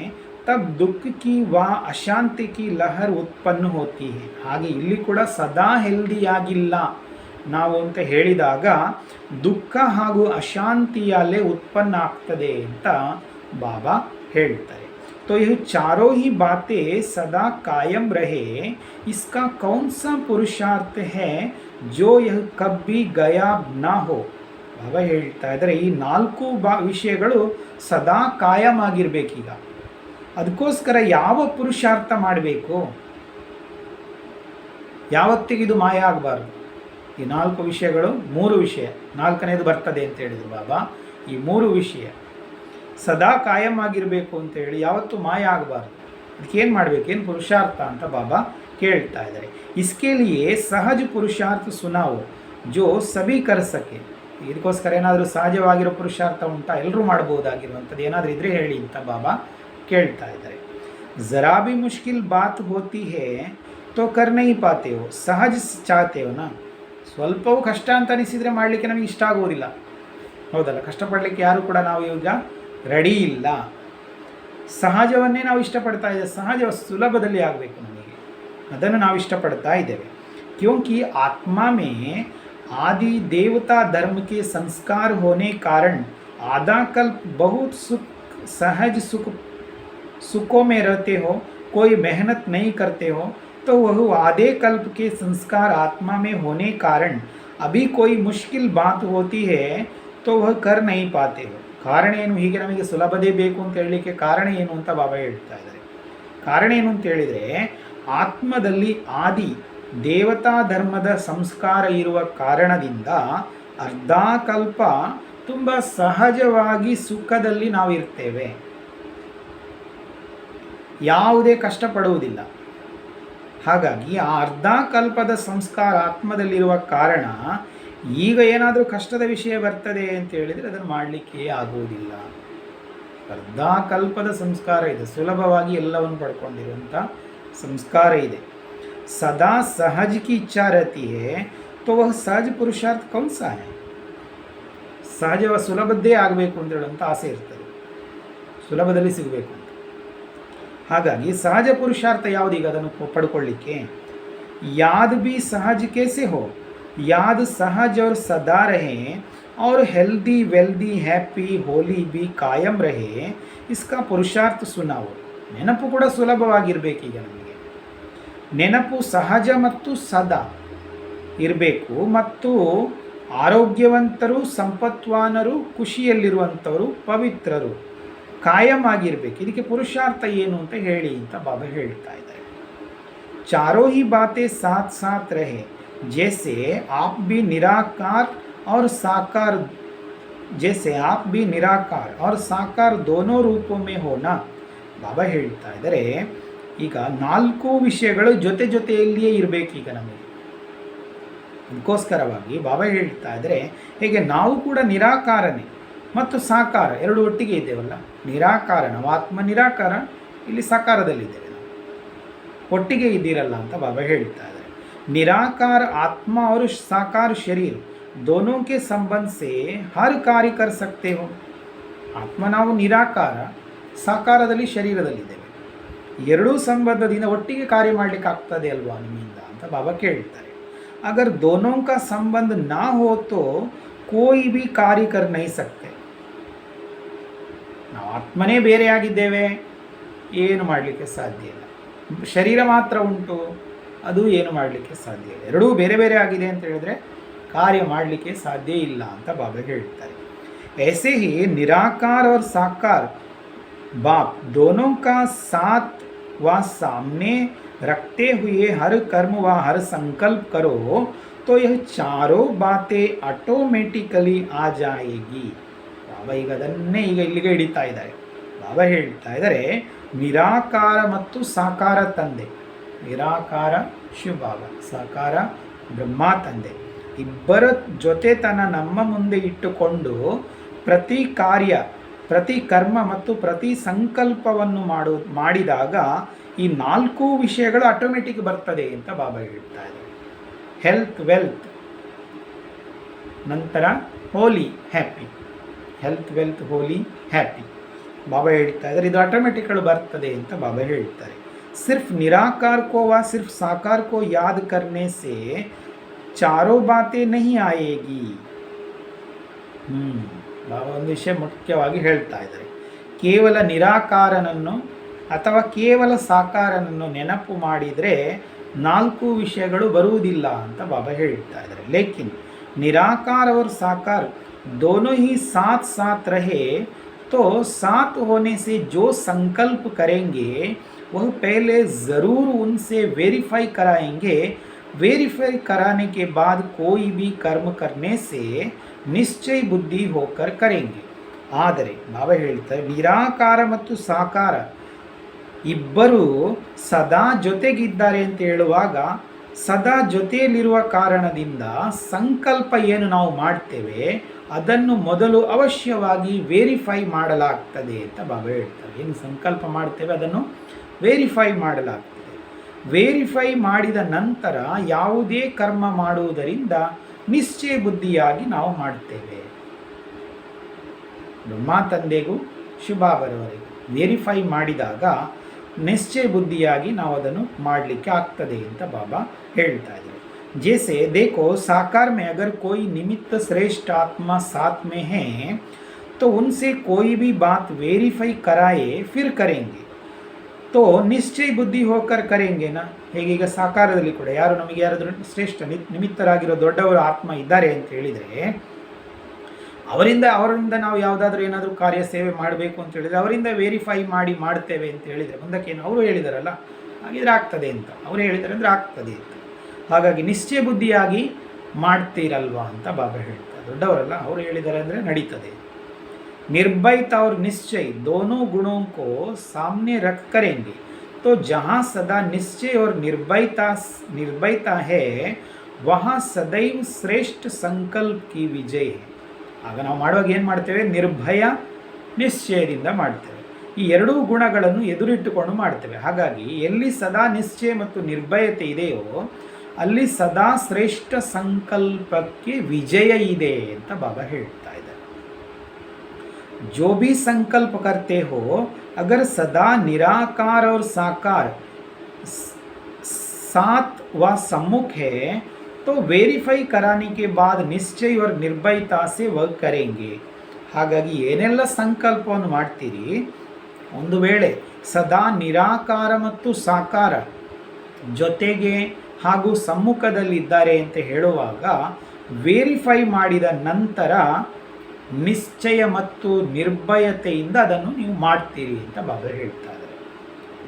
Speaker 1: तब दुख की व अशांति की लहर उत्पन्न होती है. ಹಾಗೆ ಇಲ್ಲಿ ಕೂಡ ಸದಾ ಹೆಲ್ದಿ ಆಗಿಲ್ಲ ನಾವು ಅಂತ ಹೇಳಿದಾಗ ದುಃಖ ಹಾಗೂ ಅಶಾಂತಿಯಲ್ಲೇ ಉತ್ಪನ್ನ ಆಗ್ತದೆ ಅಂತ ಬಾಬಾ ಹೇಳ್ತಾರೆ. तो यह चारों ही बातें सदा कायम रहे, इसका कौन सा पुरुषार्थ है जो यह कभी गायब ना हो. ಬಾಬಾ ಹೇಳ್ತಾ ಇದ್ದಾರೆ ಈ 4 ವಿಷಯಗಳು ಸದಾ ಕಾಯಂ ಆಗಿರ್ಬೇಕೀಗ. ಅದಕ್ಕೋಸ್ಕರ ಯಾವ ಪುರುಷಾರ್ಥ ಮಾಡಬೇಕು, ಯಾವತ್ತಿಗಿದು ಮಾಯ ಆಗಬಾರ್ದು. ಈ 4 ವಿಷಯಗಳು 3 ವಿಷಯ, 4ನೇದು ಬರ್ತದೆ ಅಂತ ಹೇಳಿದರು ಬಾಬಾ. ಈ 3 ವಿಷಯ ಸದಾ ಕಾಯಂ ಆಗಿರಬೇಕು ಅಂತ ಹೇಳಿ ಯಾವತ್ತೂ ಮಾಯ ಆಗಬಾರ್ದು. ಅದಕ್ಕೇನು ಮಾಡಬೇಕು, ಏನು ಪುರುಷಾರ್ಥ ಅಂತ ಬಾಬಾ ಕೇಳ್ತಾ ಇದ್ದಾರೆ. ಇಸ್ಕೆ ಲಿಯೇ ಸಹಜ ಪುರುಷಾರ್ಥ ಸುನಾವು ಜೋ ಸಭಿ ಕರ್ ಸಕೆ. ಇದಕ್ಕೋಸ್ಕರ ಏನಾದರೂ ಸಹಜವಾಗಿರೋ ಪುರುಷಾರ್ಥ ಉಂಟಾ, ಎಲ್ಲರೂ ಮಾಡ್ಬೋದಾಗಿರುವಂಥದ್ದು ಏನಾದರೂ ಇದ್ರೆ ಹೇಳಿ ಅಂತ ಬಾಬಾ ಕೇಳ್ತಾ ಇದ್ದಾರೆ. ಜರಾ ಭಿ ಮುಷ್ಕಿಲ್ ಬಾತ್ ಹೋತಿ ಹೇ ತೋ ಕರ್ ನಹೀ ಪಾತೆ ಹೋ, ಸಹಜ ಚಾಹತೆ ಹೋ ನಾ. ಸ್ವಲ್ಪವೂ ಕಷ್ಟ ಅಂತ ಅನಿಸಿದರೆ ಮಾಡಲಿಕ್ಕೆ ನಮಗೆ ಇಷ್ಟ ಆಗೋದಿಲ್ಲ, ಹೌದಲ್ಲ? ಕಷ್ಟಪಡಲಿಕ್ಕೆ ಯಾರು ಕೂಡ ನಾವು ಈಗ ರೆಡಿ ಇಲ್ಲ. ಸಹಜವನ್ನೇ ನಾವು ಇಷ್ಟಪಡ್ತಾ ಇದ್ದೇವೆ, ಸಹಜ ಸುಲಭದಲ್ಲಿ ಆಗಬೇಕು ನಮಗೆ, ಅದನ್ನು ನಾವು ಇಷ್ಟಪಡ್ತಾ ಇದ್ದೇವೆ. ಕ್ಯೋಂಕಿ ಆತ್ಮ ಮೇ आदि देवता धर्म के संस्कार होने कारण आधा कल्प बहुत सहज सुखों में रहते हो, कोई मेहनत नहीं करते हो, तो वह आधे कल्प के संस्कार आत्मा में होने कारण अभी कोई मुश्किल बात होती है तो वह कर नहीं पाते हो. ಕಾರಣ ಏನು, ಹೀಗೆ ನಮಗೆ ಸುಲಭದೇ ಬೇಕು ಅಂತ ಹೇಳಲಿಕ್ಕೆ ಕಾರಣ ಏನು ಅಂತ ಬಾಬಾ ಹೇಳ್ತಾ ಇದ್ದಾರೆ. ಕಾರಣ ಏನು ಅಂತ ಹೇಳಿದರೆ ಆತ್ಮದಲ್ಲಿ ಆದಿ ದೇವತಾ ಧರ್ಮದ ಸಂಸ್ಕಾರ ಇರುವ ಕಾರಣದಿಂದ ಅರ್ಧಕಲ್ಪ ತುಂಬ ಸಹಜವಾಗಿ ಸುಖದಲ್ಲಿ ನಾವು ಇರ್ತೇವೆ, ಯಾವುದೇ ಕಷ್ಟಪಡುವುದಿಲ್ಲ. ಹಾಗಾಗಿ ಆ ಅರ್ಧಕಲ್ಪದ ಸಂಸ್ಕಾರ ಆತ್ಮದಲ್ಲಿರುವ ಕಾರಣ ಈಗ ಏನಾದರೂ ಕಷ್ಟದ ವಿಷಯ ಬರ್ತದೆ ಅಂತ ಹೇಳಿದರೆ ಅದನ್ನು ಮಾಡಲಿಕ್ಕೆ ಆಗುವುದಿಲ್ಲ. ಅರ್ಧಕಲ್ಪದ ಸಂಸ್ಕಾರ ಇದೆ, ಸುಲಭವಾಗಿ ಎಲ್ಲವನ್ನು ಪಡ್ಕೊಂಡಿರುವಂಥ ಸಂಸ್ಕಾರ ಇದೆ. सदा सहज की इच्छा रहती है तो वह सहज पुरुषार्थ कौन सा है. ಸಹಜವ ಸುಲಭದ್ದೇ ಆಗಬೇಕು ಅಂತ ಹೇಳುವಂಥ ಆಸೆ ಇರ್ತದೆ, ಸುಲಭದಲ್ಲಿ ಸಿಗಬೇಕು ಅಂತ. ಹಾಗಾಗಿ ಸಹಜ ಪುರುಷಾರ್ಥ ಯಾವುದೀಗ ಅದನ್ನು ಪಡ್ಕೊಳ್ಳಿಕ್ಕೆ. ಯಾದ್ भी सहज कैसे हो, याद सहज और सदा रहे और हेल्दी वेल्दी हैप्पी होली भी कायम रहे, इसका पुरुषार्थ सुनाओ. ನೆನಪು ಕೂಡ ಸುಲಭವಾಗಿರಬೇಕೀಗ ನಮಗೆ. ನೆನಪು ಸಹಜ ಮತ್ತು ಸದಾ ಇರಬೇಕು, ಮತ್ತು ಆರೋಗ್ಯವಂತರು ಸಂಪತ್ವಾನರು ಖುಷಿಯಲ್ಲಿರುವಂಥವರು ಪವಿತ್ರರು ಕಾಯಂ ಆಗಿರಬೇಕು. ಇದಕ್ಕೆ ಪುರುಷಾರ್ಥ ಏನು ಅಂತ ಹೇಳಿ ಅಂತ ಬಾಬಾ ಹೇಳ್ತಾ ಇದ್ದಾರೆ. ಚಾರೋ ಹಿ ಬಾತೆ ಸಾಥ್ ಸಾಥ್ ರಹೆ, ಜೈಸೆ ಆಪ್ ಬಿ ನಿರಾಕಾರ और साकार, जैसे आप भी निराकार और साकार दोनों रूपों में होना. ಬಾಬಾ ಹೇಳ್ತಾ ಇದ್ದಾರೆ ಈಗ 4 ವಿಷಯಗಳು ಜೊತೆ ಜೊತೆಯಲ್ಲಿಯೇ ಇರಬೇಕೀಗ ನಮಗೆ. ಅದಕ್ಕೋಸ್ಕರವಾಗಿ ಬಾಬಾ ಹೇಳ್ತಾ ಇದ್ದಾರೆ ಹೇಗೆ ನಾವು ಕೂಡ ನಿರಾಕಾರನೇ ಮತ್ತು ಸಾಕಾರ ಎರಡು ಒಟ್ಟಿಗೆ ಇದ್ದೇವಲ್ಲ. ನಿರಾಕಾರ ನಾವು ಆತ್ಮ ನಿರಾಕಾರ, ಇಲ್ಲಿ ಸಾಕಾರದಲ್ಲಿದ್ದೇವೆ ನಾವು. ಒಟ್ಟಿಗೆ ಇದ್ದೀರಲ್ಲ ಅಂತ ಬಾಬಾ ಹೇಳ್ತಾ ಇದ್ದಾರೆ. निराकार आत्मा और साकार शरीर दोनों के संबंध से हर कार्य कर सकते हो. ಆತ್ಮ ನಾವು ನಿರಾಕಾರ, ಸಾಕಾರದಲ್ಲಿ ಶರೀರದಲ್ಲಿದ್ದೇವೆ, ಎರಡೂ ಸಂಬಂಧದಿಂದ ಒಟ್ಟಿಗೆ ಕಾರ್ಯ ಮಾಡಲಿಕ್ಕೆ ಆಗ್ತದೆ ಅಲ್ವಾ ನಿಮ್ಮಿಂದ ಅಂತ ಬಾಬಾ ಕೇಳ್ತಾರೆ. अगर दोनों का संबंध ना हो तो कोई भी कार्य कर नहीं सकते. ನಾವು ಆತ್ಮನೇ ಬೇರೆಯಾಗಿದ್ದೇವೆ, ಏನು ಮಾಡಲಿಕ್ಕೆ ಸಾಧ್ಯ ಇಲ್ಲ. ಶರೀರ ಮಾತ್ರ ಉಂಟು, ಅದು ಏನು ಮಾಡಲಿಕ್ಕೆ ಸಾಧ್ಯ ಇಲ್ಲ. ಎರಡೂ ಬೇರೆ ಬೇರೆ ಆಗಿದೆ ಅಂತ ಹೇಳಿದ್ರೆ ಕಾರ್ಯ ಮಾಡಲಿಕ್ಕೆ ಸಾಧ್ಯ ಇಲ್ಲ ಅಂತ ಬಾಬಾ ಹೇಳ್ತಾರೆ. ऐसे ही निराकार और साकार बाप दोनों का साथ व सामने रखते हुए हर कर्म व हर संकल्प करो तो यह चारों बातें ऑटोमेटिकली आ जाएगी. ಬಾಬಾ ಈಗ ಅದನ್ನೇ ಇಲ್ಲಿಗೆ ಹಿಡಿತಾ ಇದ್ದಾರೆ. ಬಾಬಾ ಹೇಳ್ತಾ ಇದ್ದಾರೆ, ನಿರಾಕಾರ ಮತ್ತು ಸಾಕಾರ ತಂದೆ, ನಿರಾಕಾರ ಶಿವಬಾಬಾ, ಸಾಕಾರ ಬ್ರಹ್ಮ ತಂದೆ, ಇಬ್ಬರ ಜೊತೆತನ ನಮ್ಮ ಮುಂದೆ ಇಟ್ಟುಕೊಂಡು ಪ್ರತಿ ಕಾರ್ಯ, ಪ್ರತಿ ಕರ್ಮ ಮತ್ತು ಪ್ರತಿ ಸಂಕಲ್ಪವನ್ನು ಮಾಡಿದಾಗ ಈ 4 ವಿಷಯಗಳು ಆಟೋಮೆಟಿಕ್ ಬರ್ತದೆ ಅಂತ ಬಾಬಾ ಹೇಳ್ತಾ ಇದ್ದಾರೆ. ಹೆಲ್ತ್, ವೆಲ್ತ್, ನಂತರ ಹೋಲಿ, ಹ್ಯಾಪಿ. ಹೆಲ್ತ್, ವೆಲ್ತ್, ಹೋಲಿ, ಹ್ಯಾಪಿ ಬಾಬಾ ಹೇಳ್ತಾ ಇದ್ದಾರೆ. ಇದು ಆಟೋಮೆಟಿಕ್ಗಳು ಬರ್ತದೆ ಅಂತ ಬಾಬಾ ಹೇಳ್ತಾರೆ. सिर्फ निराकार को व सिर्फ साकार को याद करने से चारों बातें नहीं आएगी. ಬಾಬಾ ಒಂದು ವಿಷಯ ಮುಖ್ಯವಾಗಿ ಹೇಳ್ತಾ ಇದ್ದಾರೆ. ಕೇವಲ ನಿರಾಕಾರನನ್ನು ಅಥವಾ ಕೇವಲ ಸಾಕಾರನನ್ನು ನೆನಪು ಮಾಡಿದರೆ 4 ವಿಷಯಗಳು ಬರುವುದಿಲ್ಲ ಅಂತ ಬಾಬಾ ಹೇಳ್ತಾ ಇದ್ದಾರೆ. ಲೇಕಿನ್ निराकार और साकार दोनों ही साथ साथ रहे तो साथ होने से जो संकल्प करेंगे वह पहले ज़रूर उनसे वेरीफाई कराएंगे. वेरीफाई कराने के बाद कोई भी कर्म करने से निश्चय बुद्धि होकर करेंगे. ಆದರೆ ಬಾಬಾ ಹೇಳ್ತಾರೆ, ನಿರಾಕಾರ ಮತ್ತು ಸಾಕಾರ ಇಬ್ಬರು ಸದಾ ಜೊತೆಗಿದ್ದಾರೆ ಅಂತ ಹೇಳುವಾಗ ಸದಾ ಜೊತೆಯಲ್ಲಿರುವ ಕಾರಣದಿಂದ ಸಂಕಲ್ಪ ಏನು ನಾವು ಮಾಡ್ತೇವೆ ಅದನ್ನು ಮೊದಲು ಅವಶ್ಯವಾಗಿ ವೇರಿಫೈ ಮಾಡಲಾಗ್ತದೆ ಅಂತ ಬಾಬಾ ಹೇಳ್ತಾರೆ. ಏನು ಸಂಕಲ್ಪ ಮಾಡ್ತೇವೆ ಅದನ್ನು ವೇರಿಫೈ ಮಾಡಲಾಗ್ತದೆ. ವೇರಿಫೈ ಮಾಡಿದ ನಂತರ ಯಾವುದೇ ಕರ್ಮ ಮಾಡುವುದರಿಂದ ನಿಶ್ಚಯ ಬುದ್ಧಿಯಾಗಿ ನಾವು ಮಾಡ್ತೇವೆ. ಬ್ರಹ್ಮ ತಂದೆಗೂ ಶಿವಬಾಬರವರೆಗೂ ವೇರಿಫೈ ಮಾಡಿದಾಗ ನಿಶ್ಚಯ ಬುದ್ಧಿಯಾಗಿ ನಾವು ಅದನ್ನು ಮಾಡಲಿಕ್ಕೆ ಆಗ್ತದೆ ಅಂತ ಬಾಬಾ ಹೇಳ್ತಾ ಇದ್ದಾರೆ. जैसे देखो, साकार में अगर कोई निमित्त श्रेष्ठ आत्मा साथ में है तो उनसे कोई भी बात वेरीफाई कराए फिर करेंगे तो निश्चय बुद्धि होकर करेंगे ना. ಹೇಗೀಗ ಸಾಕಾರದಲ್ಲಿ ಕೂಡ ಯಾರು ನಮಗೆ ಯಾರಾದರೂ ಶ್ರೇಷ್ಠ ನಿಮಿತ್ತರಾಗಿರೋ ದೊಡ್ಡವರು ಆತ್ಮ ಇದ್ದಾರೆ ಅಂತ ಹೇಳಿದರೆ ಅವರಿಂದ ನಾವು ಯಾವುದಾದ್ರೂ ಏನಾದರೂ ಕಾರ್ಯ ಸೇವೆ ಮಾಡಬೇಕು ಅಂತ ಹೇಳಿದರೆ ಅವರಿಂದ ವೇರಿಫೈ ಮಾಡಿ ಮಾಡ್ತೇವೆ ಅಂತ ಹೇಳಿದರೆ ಮುಂದಕ್ಕೆ ಏನು ಅವರು ಹೇಳಿದಾರಲ್ಲ ಹಾಗಿದ್ರೆ ಆಗ್ತದೆ ಅಂತ, ಅವರು ಹೇಳಿದ್ದಾರೆ ಅಂದರೆ ಆಗ್ತದೆ ಅಂತ. ಹಾಗಾಗಿ ನಿಶ್ಚಯ ಬುದ್ಧಿಯಾಗಿ ಮಾಡ್ತೀರಲ್ವಾ ಅಂತ ಬಾಬಾ ಹೇಳ್ತಾರೆ. ದೊಡ್ಡವರಲ್ಲ, ಅವರು ಹೇಳಿದ್ದಾರೆ ಅಂದರೆ ನಡೀತದೆ. निर्भयता और निश्चय दोनों गुणों को सामने रख करेंगे तो जहाँ सदा निश्चय और निर्भयता है वहाँ सदैव श्रेष्ठ संकल्प की विजय है. ಆಗ ನಾವು ಮಾಡುವಾಗ ಏನು ಮಾಡ್ತೇವೆ, ನಿರ್ಭಯ ನಿಶ್ಚಯದಿಂದ ಮಾಡ್ತೇವೆ. ಈ ಎರಡೂ ಗುಣಗಳನ್ನು ಎದುರಿಟ್ಟುಕೊಂಡು ಮಾಡ್ತೇವೆ. ಹಾಗಾಗಿ ಎಲ್ಲಿ ಸದಾ ನಿಶ್ಚಯ ಮತ್ತು ನಿರ್ಭಯತೆ ಇದೆಯೋ ಅಲ್ಲಿ ಸದಾ ಶ್ರೇಷ್ಠ ಸಂಕಲ್ಪಕ್ಕೆ ವಿಜಯ ಇದೆ ಅಂತ ಬಾಬಾ ಹೇಳ್ತಾ ಇದ್ದಾರೆ. जो भी संकल्प करते हो अगर सदा निराकार और साकार साथ व सम्मुख है तो वेरीफाई कराने के बाद निश्चय और निर्भयता से वह करेंगे. ಹಾಗಾಗಿ ಏನೆಲ್ಲ ಸಂಕಲ್ಪವನ್ನು ಮಾಡ್ತೀರಿ, ಒಂದು ವೇಳೆ ಸದಾ ನಿರಾಕಾರ ಮತ್ತು ಸಾಕಾರ ಜೊತೆಗೆ ಹಾಗೂ ಸಮ್ಮುಖದಲ್ಲಿದ್ದಾರೆ ಅಂತ ಹೇಳುವಾಗ ವೇರಿಫೈ ಮಾಡಿದ ನಂತರ ನಿಶ್ಚಯ ಮತ್ತು ನಿರ್ಭಯತೆಯಿಂದ ಅದನ್ನು ನೀವು ಮಾಡ್ತೀರಿ ಅಂತ ಬಾಬಾ ಹೇಳ್ತಾ ಇದ್ದಾರೆ.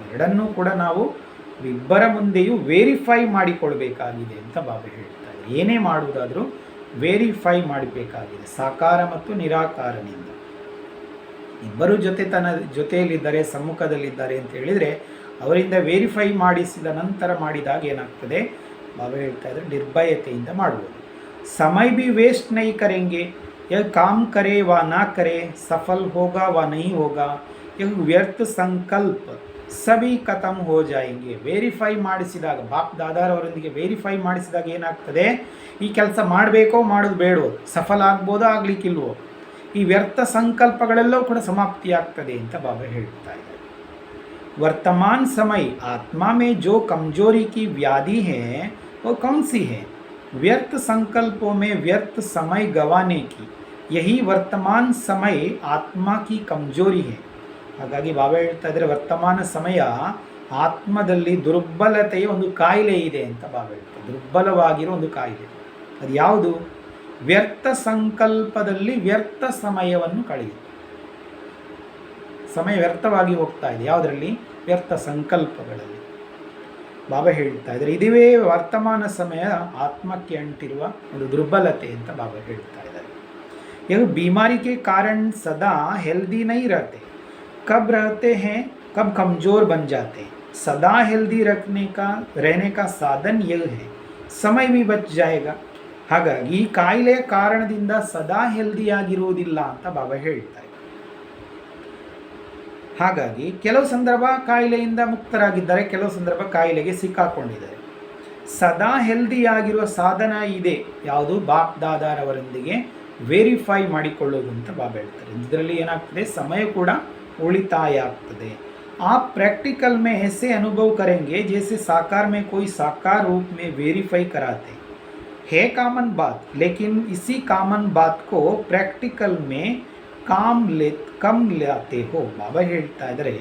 Speaker 1: ಎರಡನ್ನೂ ಕೂಡ ನಾವು ಇಬ್ಬರ ಮುಂದೆಯೂ ವೇರಿಫೈ ಮಾಡಿಕೊಳ್ಬೇಕಾಗಿದೆ ಅಂತ ಬಾಬಾ ಹೇಳ್ತಾ ಇದ್ದಾರೆ. ಏನೇ ಮಾಡುವುದಾದರೂ ವೇರಿಫೈ ಮಾಡಬೇಕಾಗಿದೆ. ಸಾಕಾರ ಮತ್ತು ನಿರಾಕಾರನಿಂದ ಇಬ್ಬರು ಜೊತೆಯಲ್ಲಿದ್ದಾರೆ, ಸಮ್ಮುಖದಲ್ಲಿದ್ದಾರೆ ಅಂತ ಹೇಳಿದರೆ ಅವರಿಂದ ವೇರಿಫೈ ಮಾಡಿಸಿದ ನಂತರ ಮಾಡಿದಾಗ ಏನಾಗ್ತದೆ, ಬಾಬಾ ಹೇಳ್ತಾ ಇದ್ದಾರೆ ನಿರ್ಭಯತೆಯಿಂದ ಮಾಡುವುದು. ಸಮಯ भी वेस्ट नहीं करेंगे, यह काम करे व ना करे, सफल होगा व नहीं होगा, यह व्यर्थ संकल्प ಸಭಿ ಖತಮ್ ಹೋ ಜಾಯೆಂಗೆ. ವೇರಿಫೈ ಮಾಡಿಸಿದಾಗ, ಬಾಪ್ ದಾದಾರವರೊಂದಿಗೆ ವೇರಿಫೈ ಮಾಡಿಸಿದಾಗ ಏನಾಗ್ತದೆ, ಈ ಕೆಲಸ ಮಾಡಬೇಕೋ ಮಾಡೋದು ಬೇಡೋ, ಸಫಲ ಆಗ್ಬೋದೋ ಆಗ್ಲಿಕ್ಕಿಲ್ವೋ, ಈ ವ್ಯರ್ಥ ಸಂಕಲ್ಪಗಳೆಲ್ಲವೂ ಕೂಡ ಸಮಾಪ್ತಿಯಾಗ್ತದೆ ಅಂತ ಬಾಬಾ ಹೇಳ್ತಾ ಇದ್ದಾರೆ. वर्तमान समय आत्मा में जो कमजोरी की व्याधि है वो कौन सी है? व्यर्थ संकल्पों में व्यर्थ समय गंवाने की, यही वर्तमान समय आत्मा की कमजोरी है. ಹಾಗಾಗಿ ಬಾಬಾ ಹೇಳ್ತಾ ಇದ್ದಾರೆ, ವರ್ತಮಾನ ಸಮಯ ಆತ್ಮದಲ್ಲಿ ದುರ್ಬಲತೆಯ ಒಂದು ಕಾಯಿಲೆ ಇದೆ ಅಂತ ಬಾಬಾ ಹೇಳ್ತಾರೆ. ದುರ್ಬಲವಾಗಿರೋ ಒಂದು ಕಾಯಿಲೆ, ಅದು ಯಾವುದು? ವ್ಯರ್ಥ ಸಂಕಲ್ಪದಲ್ಲಿ ವ್ಯರ್ಥ ಸಮಯವನ್ನು ಕಳೆಯುತ್ತೆ. ಸಮಯ ವ್ಯರ್ಥವಾಗಿ ಹೋಗ್ತಾ ಇದೆ. ಯಾವುದರಲ್ಲಿ? ವ್ಯರ್ಥ ಸಂಕಲ್ಪಗಳಲ್ಲಿ. ಬಾಬಾ ಹೇಳ್ತಾ ಇದ್ದಾರೆ, ಇದುವೇ ವರ್ತಮಾನ ಸಮಯ ಆತ್ಮಕ್ಕೆ ಅಂಟಿರುವ ಒಂದು ದುರ್ಬಲತೆ ಅಂತ ಬಾಬಾ ಹೇಳ್ತಾ ಇದ್ದಾರೆ. ये बीमारी के कारण सदा हेल्दी नहीं रहते, कब रहते हैं, कब कमज़ोर बन जाते हैं. सदा हेल्दी रहने का साधन यह है, समय भी बच जाएगा. ಹಾಗಾಗಿ ಈ ಕಾಯಿಲೆಯ ಕಾರಣದಿಂದ ಸದಾ ಹೆಲ್ದಿಯಾಗಿರುವುದಿಲ್ಲ ಅಂತ ಬಾಬಾ ಹೇಳ್ತಾರೆ. ಹಾಗಾಗಿ ಕೆಲವು ಸಂದರ್ಭ ಕಾಯಿಲೆಯಿಂದ ಮುಕ್ತರಾಗಿದ್ದಾರೆ, ಕೆಲವು ಸಂದರ್ಭ ಕಾಯಿಲೆಗೆ ಸಿಕ್ಕಾಕೊಂಡಿದ್ದಾರೆ. ಸದಾ ಹೆಲ್ದಿಯಾಗಿರುವ ಸಾಧನ ಇದೆ. ಯಾವುದು? ಬಾಪ್ ದಾದಾರವರೊಂದಿಗೆ ವೇರಿಫೈ ಮಾಡಿಕೊಳ್ಳೋದು ಅಂತ ಬಾಬಾ ಹೇಳ್ತಾರೆ. ಇದರಲ್ಲಿ ಏನಾಗ್ತದೆ? ಸಮಯ ಕೂಡ ಉಳಿತಾಯ ಆಗ್ತದೆ. आप प्रैक्टिकल में ऐसे अनुभव करेंगे जैसे साकार में कोई साकार रूप में वेरीफाई कराते है कॉमन बात, लेकिन इसी कॉमन बात को प्रैक्टिकल में कम लाते हो. ಬಾಬಾ ಹೇಳ್ತಾ ಇದ್ದಾರೆ,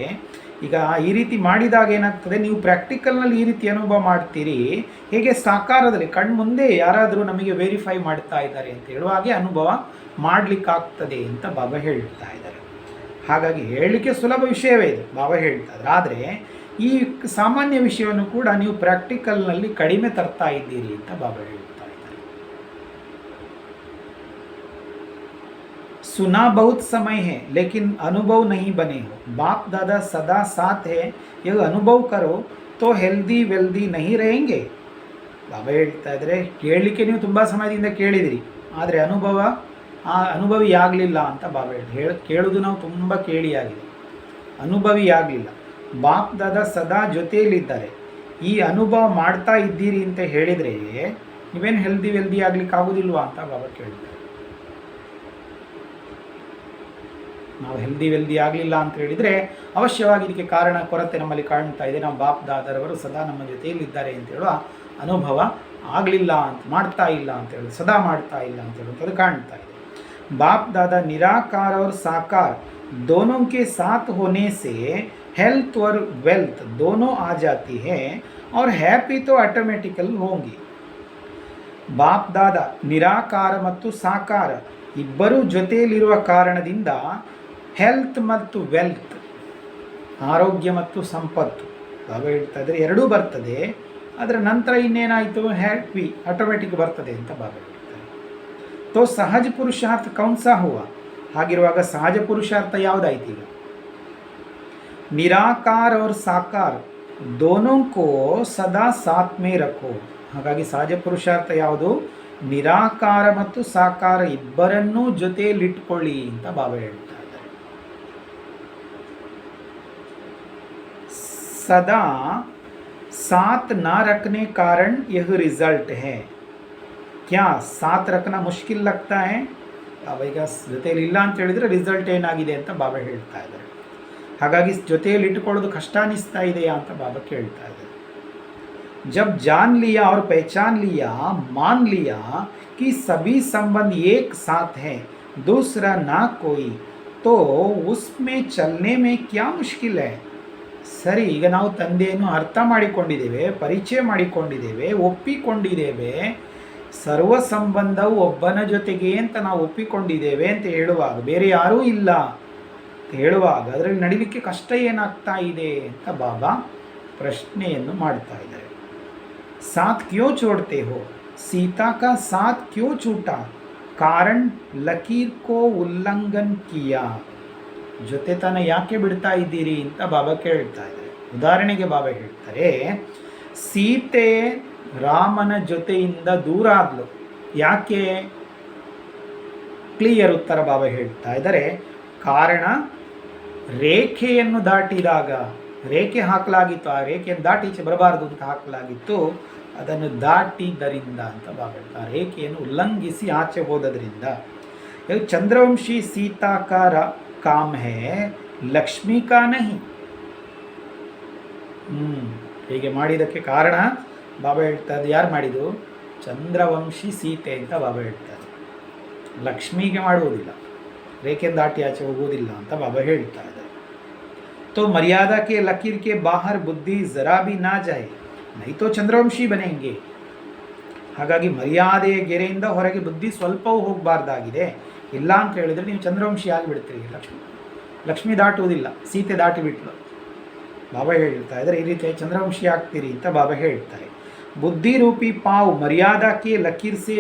Speaker 1: ಈಗ ಈ ರೀತಿ ಮಾಡಿದಾಗ ಏನಾಗ್ತದೆ, ನೀವು ಪ್ರಾಕ್ಟಿಕಲ್ನಲ್ಲಿ ಈ ರೀತಿ ಅನುಭವ ಮಾಡ್ತೀರಿ. ಹೇಗೆ ಸಾಕಾರದಲ್ಲಿ ಕಣ್ಮುಂದೆ ಯಾರಾದರೂ ನಮಗೆ ವೇರಿಫೈ ಮಾಡ್ತಾ ಇದ್ದಾರೆ ಅಂತ ಹೇಳುವಾಗೆ ಅನುಭವ ಮಾಡಲಿಕ್ಕಾಗ್ತದೆ ಅಂತ ಬಾಬಾ ಹೇಳ್ತಾ ಇದ್ದಾರೆ. ಹಾಗಾಗಿ ಹೇಳಲಿಕ್ಕೆ ಸುಲಭ ವಿಷಯವೇ ಇದು, ಬಾಬಾ ಹೇಳ್ತಾ ಇದ್ದಾರೆ. ಆದರೆ ಈ ಸಾಮಾನ್ಯ ವಿಷಯವನ್ನು ಕೂಡ ನೀವು ಪ್ರಾಕ್ಟಿಕಲ್ನಲ್ಲಿ ಕಡಿಮೆ ತರ್ತಾ ಇದ್ದೀರಿ ಅಂತ ಬಾಬಾ ಹೇಳ್ತಾ ಇದ್ದಾರೆ. सुना बहुत समय है लेकिन अनुभव नहीं बने हो. बाप दादा सदा साथ है, यह अनुभव करो तो हेल्दी वेल्दी नहीं रहेंगे. ಬಾಬಾ ಹೇಳ್ತಾ ಇದ್ದಾರೆ, ಕೇಳಲಿಕ್ಕೆ ನೀವು ತುಂಬ ಸಮಯದಿಂದ ಕೇಳಿದಿರಿ, ಆದರೆ ಅನುಭವಿ ಆಗಲಿಲ್ಲ ಅಂತ ಬಾಬಾ ಕೇಳೋದು ನಾವು ತುಂಬ ಕೇಳಿಯಾಗಿದೆ, ಅನುಭವಿ ಆಗಲಿಲ್ಲ. ಬಾಪ್ ದಾದಾ ಸದಾ ಜೊತೆಯಲ್ಲಿದ್ದಾರೆ, ಈ ಅನುಭವ ಮಾಡ್ತಾ ಇದ್ದೀರಿ ಅಂತ ಹೇಳಿದರೆ ನೀವೇನು ಹೆಲ್ದಿ ಆಗ್ಲಿಕ್ಕೆ ಆಗೋದಿಲ್ವಾ ಅಂತ ಬಾಬಾ ಕೇಳ್ತಾರೆ. ನಾವು ಹೆಲ್ದಿ ಆಗಲಿಲ್ಲ ಅಂತ ಹೇಳಿದರೆ ಅವಶ್ಯವಾಗಿ ಇದಕ್ಕೆ ಕಾರಣ ಕೊರತೆ ನಮ್ಮಲ್ಲಿ ಕಾಣ್ತಾ ಇದೆ. ನಾವು ಬಾಪ್ ದಾದರವರು ಸದಾ ನಮ್ಮ ಜೊತೆಯಲ್ಲಿದ್ದಾರೆ ಅಂತ ಹೇಳುವ ಅನುಭವ ಆಗಲಿಲ್ಲ ಅಂತ, ಮಾಡ್ತಾ ಇಲ್ಲ ಅಂತ ಹೇಳೋದು, ಸದಾ ಮಾಡ್ತಾ ಇಲ್ಲ ಅಂತ ಹೇಳುವಂಥದ್ದು ಕಾಣ್ತಾ ಇದೆ. ಬಾಪ್ दादा निराकार और साकार दोनों के साथ होने से हेल्थ और वेल्थ दोनों आ जाती है और हैप्पी तो ऑटोमेटिकल होंगी. ಬಾಪ್ ದಾದಾ ನಿರಾಕಾರ ಮತ್ತು ಸಾಕಾರ ಇಬ್ಬರೂ ಜೊತೆಯಲ್ಲಿರುವ ಕಾರಣದಿಂದ ಹೆಲ್ತ್ ಮತ್ತು ವೆಲ್ತ್, ಆರೋಗ್ಯ ಮತ್ತು ಸಂಪತ್ತು, ಬಾಬಾ ಹೇಳ್ತಾ ಇದ್ದಾರೆ ಎರಡೂ ಬರ್ತದೆ. ಅದರ ನಂತರ ಇನ್ನೇನಾಯಿತು? ಹ್ಯಾಪಿ ಆಟೋಮೆಟಿಕ್ ಬರ್ತದೆ ಅಂತ ಬಾಬಾ ಹೇಳ್ತಾರೆ. ತೋ ಸಹಜ ಪುರುಷಾರ್ಥ ಕೌನ್ಸಾ ಹುವ. ಹಾಗಿರುವಾಗ ಸಹಜ ಪುರುಷಾರ್ಥ ಯಾವುದಾಯ್ತು? ಈಗ ನಿರಾಕಾರ और ಸಾಕಾರ दोनों को ಸದಾ ಸಾಥ್ ಮೇ ರಖೋ. ಹಾಗಾಗಿ ಸಹಜ ಪುರುಷಾರ್ಥ ಯಾವುದು? ನಿರಾಕಾರ ಮತ್ತು ಸಾಕಾರ ಇಬ್ಬರನ್ನೂ ಜೊತೆಯಲ್ಲಿಟ್ಕೊಳ್ಳಿ ಅಂತ ಬಾಬಾ ಹೇಳ್ತಾ ಇದ್ದಾರೆ. सदा साथ ना रखने कारण यह रिजल्ट है. क्या साथ रखना मुश्किल लगता है? अब ಈಗ ಜೊತೆಯಲ್ಲಿ ಇಲ್ಲ ಅಂತ ಹೇಳಿದರೆ ರಿಸಲ್ಟ್ ಏನಾಗಿದೆ ಅಂತ ಬಾಬಾ ಹೇಳ್ತಾ ಇದ್ದಾರೆ. ಹಾಗಾಗಿ ಜೊತೆಯಲ್ಲಿ ಇಟ್ಟುಕೊಳ್ಳೋದು ಕಷ್ಟ ಅನಿಸ್ತಾ ಇದೆಯಾ ಅಂತ ಬಾಬಾ ಕೇಳ್ತಾ ಇದ್ದಾರೆ. जब जान लिया और पहचान लिया, मान लिया कि सभी संबंध एक साथ है, दूसरा ना कोई, तो उसमें चलने में क्या मुश्किल है. ಸರಿ, ಈಗ ನಾವು ತಂದೆಯನ್ನು ಅರ್ಥ ಮಾಡಿಕೊಂಡಿದ್ದೇವೆ, ಪರಿಚಯ ಮಾಡಿಕೊಂಡಿದ್ದೇವೆ, ಒಪ್ಪಿಕೊಂಡಿದ್ದೇವೆ, ಸರ್ವ ಸಂಬಂಧವು ಒಬ್ಬನ ಜೊತೆಗೆ ಅಂತ ನಾವು ಒಪ್ಪಿಕೊಂಡಿದ್ದೇವೆ ಅಂತ ಹೇಳುವಾಗ, ಬೇರೆ ಯಾರೂ ಇಲ್ಲ ಅಂತ ಹೇಳುವಾಗ ಅದರಲ್ಲಿ ನಡಿಲಿಕ್ಕೆ ಕಷ್ಟ ಏನಾಗ್ತಾ ಇದೆ ಅಂತ ಬಾಬಾ ಪ್ರಶ್ನೆಯನ್ನು ಮಾಡ್ತಾ ಇದ್ದಾರೆ. साथ क्यों छोड़ते हो? सीता का साथ क्यों छूटा? कारण लकीर को उल्लंघन किया. ಜೊತೆತನ ಯಾಕೆ ಬಿಡ್ತಾ ಇದ್ದೀರಿ ಅಂತ ಬಾಬಾ ಕೇಳ್ತಾ ಇದ್ದಾರೆ. ಉದಾಹರಣೆಗೆ ಬಾಬಾ ಹೇಳ್ತಾರೆ, ಸೀತೆ ರಾಮನ ಜೊತೆಯಿಂದ ದೂರ ಆದ್ಲು. ಯಾಕೆ? ಕ್ಲಿಯರ್ ಉತ್ತರ ಬಾಬಾ ಹೇಳ್ತಾ ಇದ್ದಾರೆ. ಕಾರಣ ರೇಖೆಯನ್ನು ದಾಟಿದಾಗ, ರೇಖೆ ಹಾಕಲಾಗಿತ್ತು, ಆ ರೇಖೆಯನ್ನು ದಾಟಿ ಈಚೆ ಬರಬಾರದು ಅಂತ ಹಾಕಲಾಗಿತ್ತು, ಅದನ್ನು ದಾಟಿದ್ದರಿಂದ ಅಂತ ಬಾಬಾ ಹೇಳ್ತಾರೆ. ರೇಖೆಯನ್ನು ಉಲ್ಲಂಘಿಸಿ ಆಚೆ ಹೋದದ್ರಿಂದ. ಚಂದ್ರವಂಶಿ सीता का काम है, ಲಕ್ಷ್ಮಿ का नहीं. ಹೀಗೆ ಮಾಡಿದ್ದಕ್ಕೆ ಕಾರಣ ಬಾಬಾ ಹೇಳ್ತಾರೆ, ಯಾರು ಮಾಡಿದ್ದು? ಚಂದ್ರವಂಶಿ ಸೀತೆ ಅಂತ ಬಾಬಾ ಹೇಳ್ತಾರೆ. ಲಕ್ಷ್ಮಿಗೆ ಮಾಡುವುದಿಲ್ಲ, ರೇಖೆ ದಾಟಿ ಆಚೆ ಹೋಗುವುದಿಲ್ಲ ಅಂತ ಬಾಬಾ ಹೇಳ್ತಾ ಇದ್ದಾರೆ. तो मर्यादा के लकीर के बाहर बुद्धि जरा भी ना जाए, नहीं तो ಚಂದ್ರವಂಶಿ ಬನೆಂಗೆ. ಹಾಗಾಗಿ ಮರ್ಯಾದೆಯ ಗೆರೆಯಿಂದ ಹೊರಗೆ ಬುದ್ಧಿ ಸ್ವಲ್ಪವೂ ಹೋಗಬಾರ್ದಾಗಿದೆ. ಇಲ್ಲ ಅಂತ ಹೇಳಿದ್ರೆ ನೀವು ಚಂದ್ರವಂಶಿ ಆಗಿಬಿಡ್ತೀರಿ. ಲಕ್ಷ್ಮಿ ದಾಟುವುದಿಲ್ಲ, ಸೀತೆ ದಾಟಿಬಿಟ್ಲು. ಬಾಬಾ ಹೇಳ್ತಾ ಇದ್ದಾರೆ ಈ ರೀತಿ ಚಂದ್ರವಂಶಿ ಆಗ್ತೀರಿ ಅಂತ ಬಾಬಾ ಹೇಳ್ತಾರೆ. बुद्धि रूपी पाव मर्यादा के लकीर से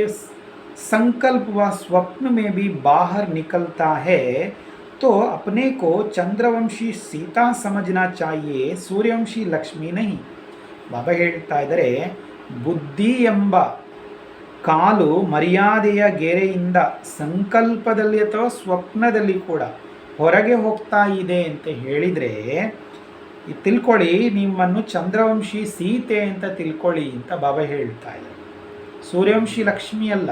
Speaker 1: संकल्प व स्वप्न में भी बाहर निकलता है, तो अपने को चंद्रवंशी सीता समझना चाहिए, सूर्यवंशी लक्ष्मी नहीं. ಬಾಬಾ ಹೇಳ್ತಾ ಇದ್ದಾರೆ, ಬುದ್ಧಿ ಎಂಬ ಕಾಲು ಮರ್ಯಾದೆಯ ಗೆರೆಯಿಂದ ಸಂಕಲ್ಪದಲ್ಲಿ ಅಥವಾ ಸ್ವಪ್ನದಲ್ಲಿ ಕೂಡ ಹೊರಗೆ ಹೋಗ್ತಾ ಇದೆ ಅಂತ ಹೇಳಿದರೆ ತಿಳ್ಕೊಳ್ಳಿ, ನಿಮ್ಮನ್ನು ಚಂದ್ರವಂಶಿ ಸೀತೆ ಅಂತ ತಿಳ್ಕೊಳ್ಳಿ ಅಂತ ಬಾಬಾ ಹೇಳ್ತಾ ಇದ್ದಾರೆ. ಸೂರ್ಯವಂಶಿ ಲಕ್ಷ್ಮಿ ಅಲ್ಲ.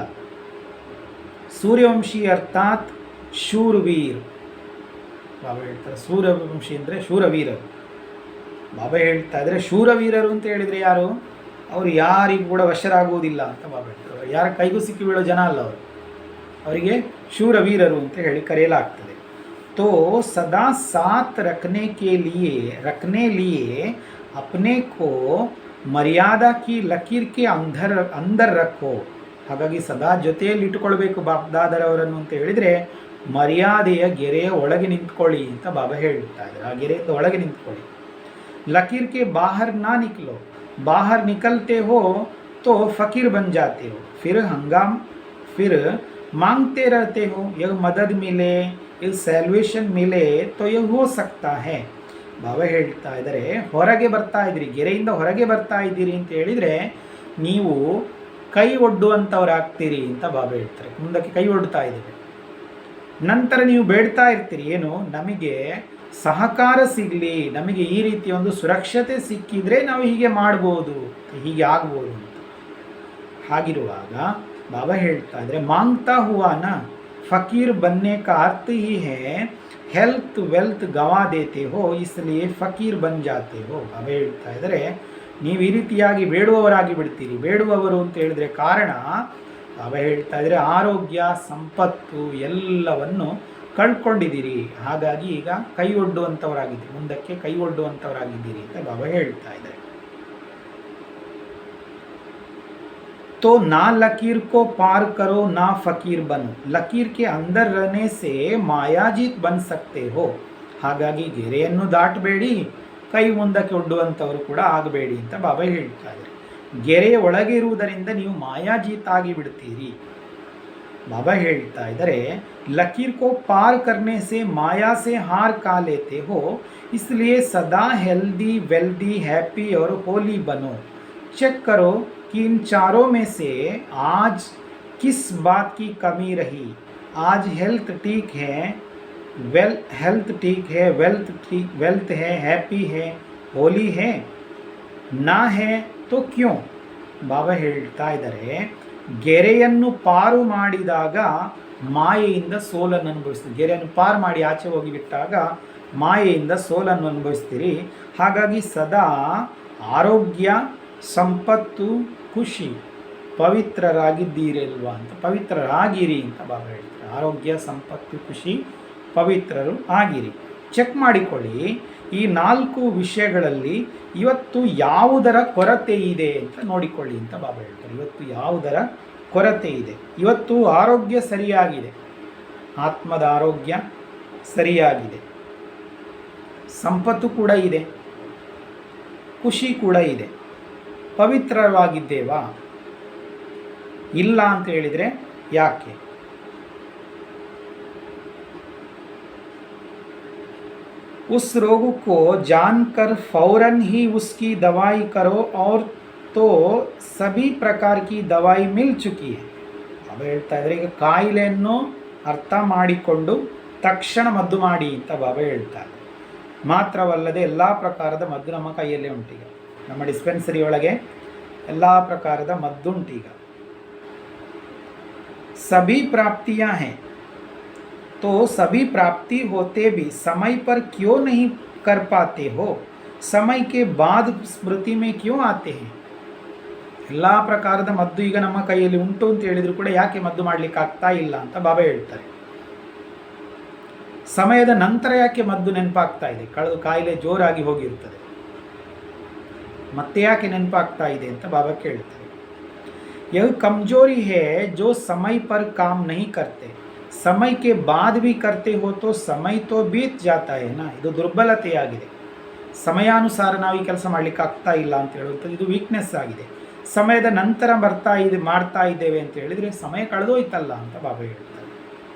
Speaker 1: ಸೂರ್ಯವಂಶಿ ಅರ್ಥಾತ್ ಶೂರವೀರ್. ಬಾಬಾ ಹೇಳ್ತಾರೆ ಸೂರ್ಯವಂಶಿ ಅಂದರೆ ಶೂರವೀರರು. ಬಾಬಾ ಹೇಳ್ತಾ ಇದ್ದಾರೆ ಶೂರವೀರರು ಅಂತ ಹೇಳಿದರೆ ಯಾರು? ಅವರು ಯಾರಿಗೂ ಕೂಡ ವಶರಾಗುವುದಿಲ್ಲ ಅಂತ ಬಾಬಾ ಹೇಳ್ತಾರೆ. ಯಾರ ಕೈಗೂ ಸಿಕ್ಕಿ ಬೀಳೋ ಜನ ಅಲ್ಲ ಅವರು. ಅವರಿಗೆ ಶೂರವೀರರು ಅಂತ ಹೇಳಿ ಕರೆಯಲಾಗ್ತದೆ. तो सदा साथ रखने लिए अपने को ಮರ್ಯಾದಾ ಕಿ ಲಕೀರ್ ಕೆ ಅಂದರ್ ರಖೋ. ಹಾಗಾಗಿ ಸದಾ ಜೊತೆಯಲ್ಲಿ ಇಟ್ಟುಕೊಳ್ಬೇಕು ಬಾಬ್ದಾದರವರನ್ನು ಅಂತ ಹೇಳಿದರೆ ಮರ್ಯಾದೆಯ ಗೆರೆಯ ಒಳಗೆ ನಿಂತ್ಕೊಳ್ಳಿ ಅಂತ ಬಾಬಾ ಹೇಳ್ತಾ ಇದ್ದಾರೆ. ಆ ಗೆರೆಯಿಂದ ಒಳಗೆ ನಿಂತ್ಕೊಳ್ಳಿ. ಲಕೀರ್ ಕೆ ಬಾಹರ್ ನಾ ನಿಕಲೋ, ಬಾಹರ್ ನಿಕಲ್ತೆ ಹೋ तो फकीर बन जाते हो, फिर मांगते रहते हो, यह मदद मिले, यह सैल्वेशन मिले तो यह हो सकता है. ಬಾಬಾ ಹೇಳ್ತಾ ಇದ್ದಾರೆ ಹೊರಗೆ ಬರ್ತಾ ಇದ್ದೀರಿ, ಗೆರೆಯಿಂದ ಹೊರಗೆ ಬರ್ತಾ ಇದ್ದೀರಿ ಅಂತ ಹೇಳಿದರೆ ನೀವು ಕೈ ಒಡ್ಡುವಂಥವ್ರಾಗ್ತೀರಿ ಅಂತ ಬಾಬಾ ಹೇಳ್ತಾರೆ. ಮುಂದಕ್ಕೆ ಕೈ ಒಡ್ತಾ ಇದ್ದೀವಿ, ನಂತರ ನೀವು ಬೇಡ್ತಾ ಇರ್ತೀರಿ ಏನು, ನಮಗೆ ಸಹಕಾರ ಸಿಗಲಿ, ನಮಗೆ ಈ ರೀತಿಯ ಒಂದು ಸುರಕ್ಷತೆ ಸಿಕ್ಕಿದರೆ ನಾವು ಹೀಗೆ ಮಾಡ್ಬೋದು, ಹೀಗೆ ಆಗ್ಬೋದು ಅಂತ. ಹಾಗಿರುವಾಗ ಬಾಬಾ ಹೇಳ್ತಾ ಇದ್ದಾರೆ ಮಾಂಗ್ತಾ ಹುವಾನ ಫಕೀರ್ ಬನ್ನೆ ಕಾ ಅರ್ಥ ಹಿ ಹೇ ಹೆಲ್ತ್ ವೆಲ್ತ್ ಗವಾ ದೇತೆ ಹೋ ಇಸ್ಲಿಯೇ ಫಕೀರ್ ಬನ್ ಜಾತೆ ಹೋ. ಬಾಬಾ ಹೇಳ್ತಾ ಇದ್ದಾರೆ ನೀವು ಈ ರೀತಿಯಾಗಿ ಬೇಡುವವರಾಗಿ ಬಿಡ್ತೀರಿ. ಬೇಡುವವರು ಅಂತ ಹೇಳಿದ್ರೆ ಕಾರಣ ಬಾಬಾ ಹೇಳ್ತಾ ಇದ್ದಾರೆ ಆರೋಗ್ಯ ಸಂಪತ್ತು ಎಲ್ಲವನ್ನು ಕಳ್ಕೊಂಡಿದ್ದೀರಿ, ಹಾಗಾಗಿ ಈಗ ಕೈ ಒಡ್ಡುವಂಥವರಾಗಿದ್ದೀರಿ, ಮುಂದಕ್ಕೆ ಕೈ ಒಡ್ಡುವಂಥವರಾಗಿದ್ದೀರಿ ಅಂತ ಬಾಬಾ ಹೇಳ್ತಾ ಇದ್ದಾರೆ. तो ना लकीर को पार करो ना फकीर बनो, लकीर के अंदर रहने से ಮಾಯಾಜೀತ್ ಬನ್ ಸಕ್ತೆ ಹೋ. ಹಾಗಾಗಿ ಗೆರೆಯನ್ನು ದಾಟಬೇಡಿ, ಕೈ ಮುಂದಕ್ಕೆ ಒಡ್ಡುವಂಥವರು ಕೂಡ ಆಗಬೇಡಿ ಅಂತ ಬಾಬಾ ಹೇಳ್ತಾ ಇದ್ದಾರೆ. ಗೆರೆಯ ಒಳಗೆ ಇರುವುದರಿಂದ ನೀವು ಮಾಯಾಜೀತ್ ಆಗಿ ಬಿಡ್ತೀರಿ. ಬಾಬಾ ಹೇಳ್ತಾ ಇದ್ದಾರೆ ಲಕೀರ್ ಕೋ ಪಾರ್ ಕರ್ನೆ ಸೆ ಮಾಯಾ ಸೆ ಹಾರ್ ಕಾ ಲೇತೆ ಹೋ, इसलिए सदा हेल्दी वेल्दी हैप्पी और होली बनो. चेक करो कि इन चारों में से आज किस बात की कमी रही. आज हेल्थ ठीक है, हेल्थ ठीक है, वेल्थ है, हैप्पी है, होली है, ना है तो क्यों. ಬಾಬಾ ಹೇಳ್ತಾ ಇದ್ದಾರೆ ಗೆರೆಯನ್ನು ಪಾರು ಮಾಡಿದಾಗ ಮಾಯೆಯಿಂದ ಸೋಲನ್ನು ಅನುಭವಿಸ್ತೀರಿ. ಗೆರೆಯನ್ನು ಪಾರು ಮಾಡಿ ಆಚೆ ಹೋಗಿ ಬಿಟ್ಟಾಗ ಮಾಯೆಯಿಂದ ಸೋಲನ್ನು ಅನುಭವಿಸ್ತೀರಿ. ಹಾಗಾಗಿ ಸದಾ ಆರೋಗ್ಯ ಸಂಪತ್ತು ಖುಷಿ ಪವಿತ್ರರಾಗಿದ್ದೀರಲ್ವಾ ಅಂತ, ಪವಿತ್ರರಾಗಿರಿ ಅಂತ ಬಾಬಾ ಹೇಳ್ತಾರೆ. ಆರೋಗ್ಯ ಸಂಪತ್ತು ಖುಷಿ ಪವಿತ್ರರು ಆಗಿರಿ. ಚೆಕ್ ಮಾಡಿಕೊಳ್ಳಿ ಈ 4 ವಿಷಯಗಳಲ್ಲಿ ಇವತ್ತು ಯಾವುದರ ಕೊರತೆ ಇದೆ ಅಂತ ನೋಡಿಕೊಳ್ಳಿ ಅಂತ ಬಾಬಾ ಹೇಳ್ತಾರೆ. ಇವತ್ತು ಯಾವುದರ ಕೊರತೆ ಇದೆ? ಇವತ್ತು ಆರೋಗ್ಯ ಸರಿಯಾಗಿದೆ, ಆತ್ಮದ ಆರೋಗ್ಯ ಸರಿಯಾಗಿದೆ, ಸಂಪತ್ತು ಕೂಡ ಇದೆ, ಖುಷಿ ಕೂಡ ಇದೆ. ಪವಿತ್ರವಾಗಿದ್ದೇವಾ? ಇಲ್ಲ ಅಂತ ಹೇಳಿದರೆ ಯಾಕೆ? उस रोग को जानकर फौरन ही उसकी दवाई करो और तो सभी प्रकार की दवाई मिल चुकी है. ಬಾಬಾ ಹೇಳ್ತಾ ಇದ್ದಾರೆ ಈಗ ಕಾಯಿಲೆಯನ್ನು ಅರ್ಥ ಮಾಡಿಕೊಂಡು ತಕ್ಷಣ ಮದ್ದು ಮಾಡಿ ಅಂತ ಬಾಬಾ ಹೇಳ್ತಾರೆ. ಮಾತ್ರವಲ್ಲದೆ ಎಲ್ಲ ಪ್ರಕಾರದ ಮದ್ದು ನಮ್ಮ ಕೈಯಲ್ಲೇ ಉಂಟೀಗ. ನಮ್ಮ ಡಿಸ್ಪೆನ್ಸರಿ ಒಳಗೆ ಎಲ್ಲ ಪ್ರಕಾರದ ಮದ್ದುಂಟೀಗ. सभी प्राप्तियां हैं, तो सभी प्राप्ति होते भी समय पर क्यों नहीं कर पाते हो? समय के बाद स्मृति में क्यों आते हैं? ಎಲ್ಲ ಪ್ರಕಾರದ ಮದ್ದು ಈಗ ನಮ್ಮ ಕೈಯಲ್ಲಿ ಉಂಟು ಅಂತ ಹೇಳಿದ್ರು ಕೂಡ ಯಾಕೆ ಮದ್ದು ಮಾಡಲಿಕ್ಕೆ ಆಗ್ತಾ ಇಲ್ಲ ಅಂತ ಬಾಬಾ ಹೇಳ್ತಾರೆ. ಸಮಯದ ನಂತರ ಯಾಕೆ ಮದ್ದು ನೆನಪಾಗ್ತಾ ಇದೆ? ಕಳೆದು ಕಾಯಿಲೆ ಜೋರಾಗಿ ಹೋಗಿರ್ತದೆ, ಮತ್ತೆ ಯಾಕೆ ನೆನಪಾಗ್ತಾ ಇದೆ ಅಂತ ಬಾಬಾ ಕೇಳ್ತಾರೆ. यह कमजोरी है जो समय पर काम नहीं करते, समय के बाद भी करते हो तो समय तो बीत जाता है ना. ಇದು ದುರ್ಬಲತೆಯಾಗಿದೆ. ಸಮಯಾನುಸಾರ ನಾವು ಈ ಕೆಲಸ ಮಾಡಲಿಕ್ಕೆ ಆಗ್ತಾ ಇಲ್ಲ ಅಂತ ಹೇಳುವಂಥದ್ದು ಇದು ವೀಕ್ನೆಸ್ ಆಗಿದೆ. ಸಮಯದ ನಂತರ ಮಾಡ್ತಾ ಇದ್ದೇವೆ ಅಂತ ಹೇಳಿದರೆ ಸಮಯ ಕಳೆದೋಯ್ತಲ್ಲ ಅಂತ ಬಾಬಾ ಹೇಳ್ತಾರೆ.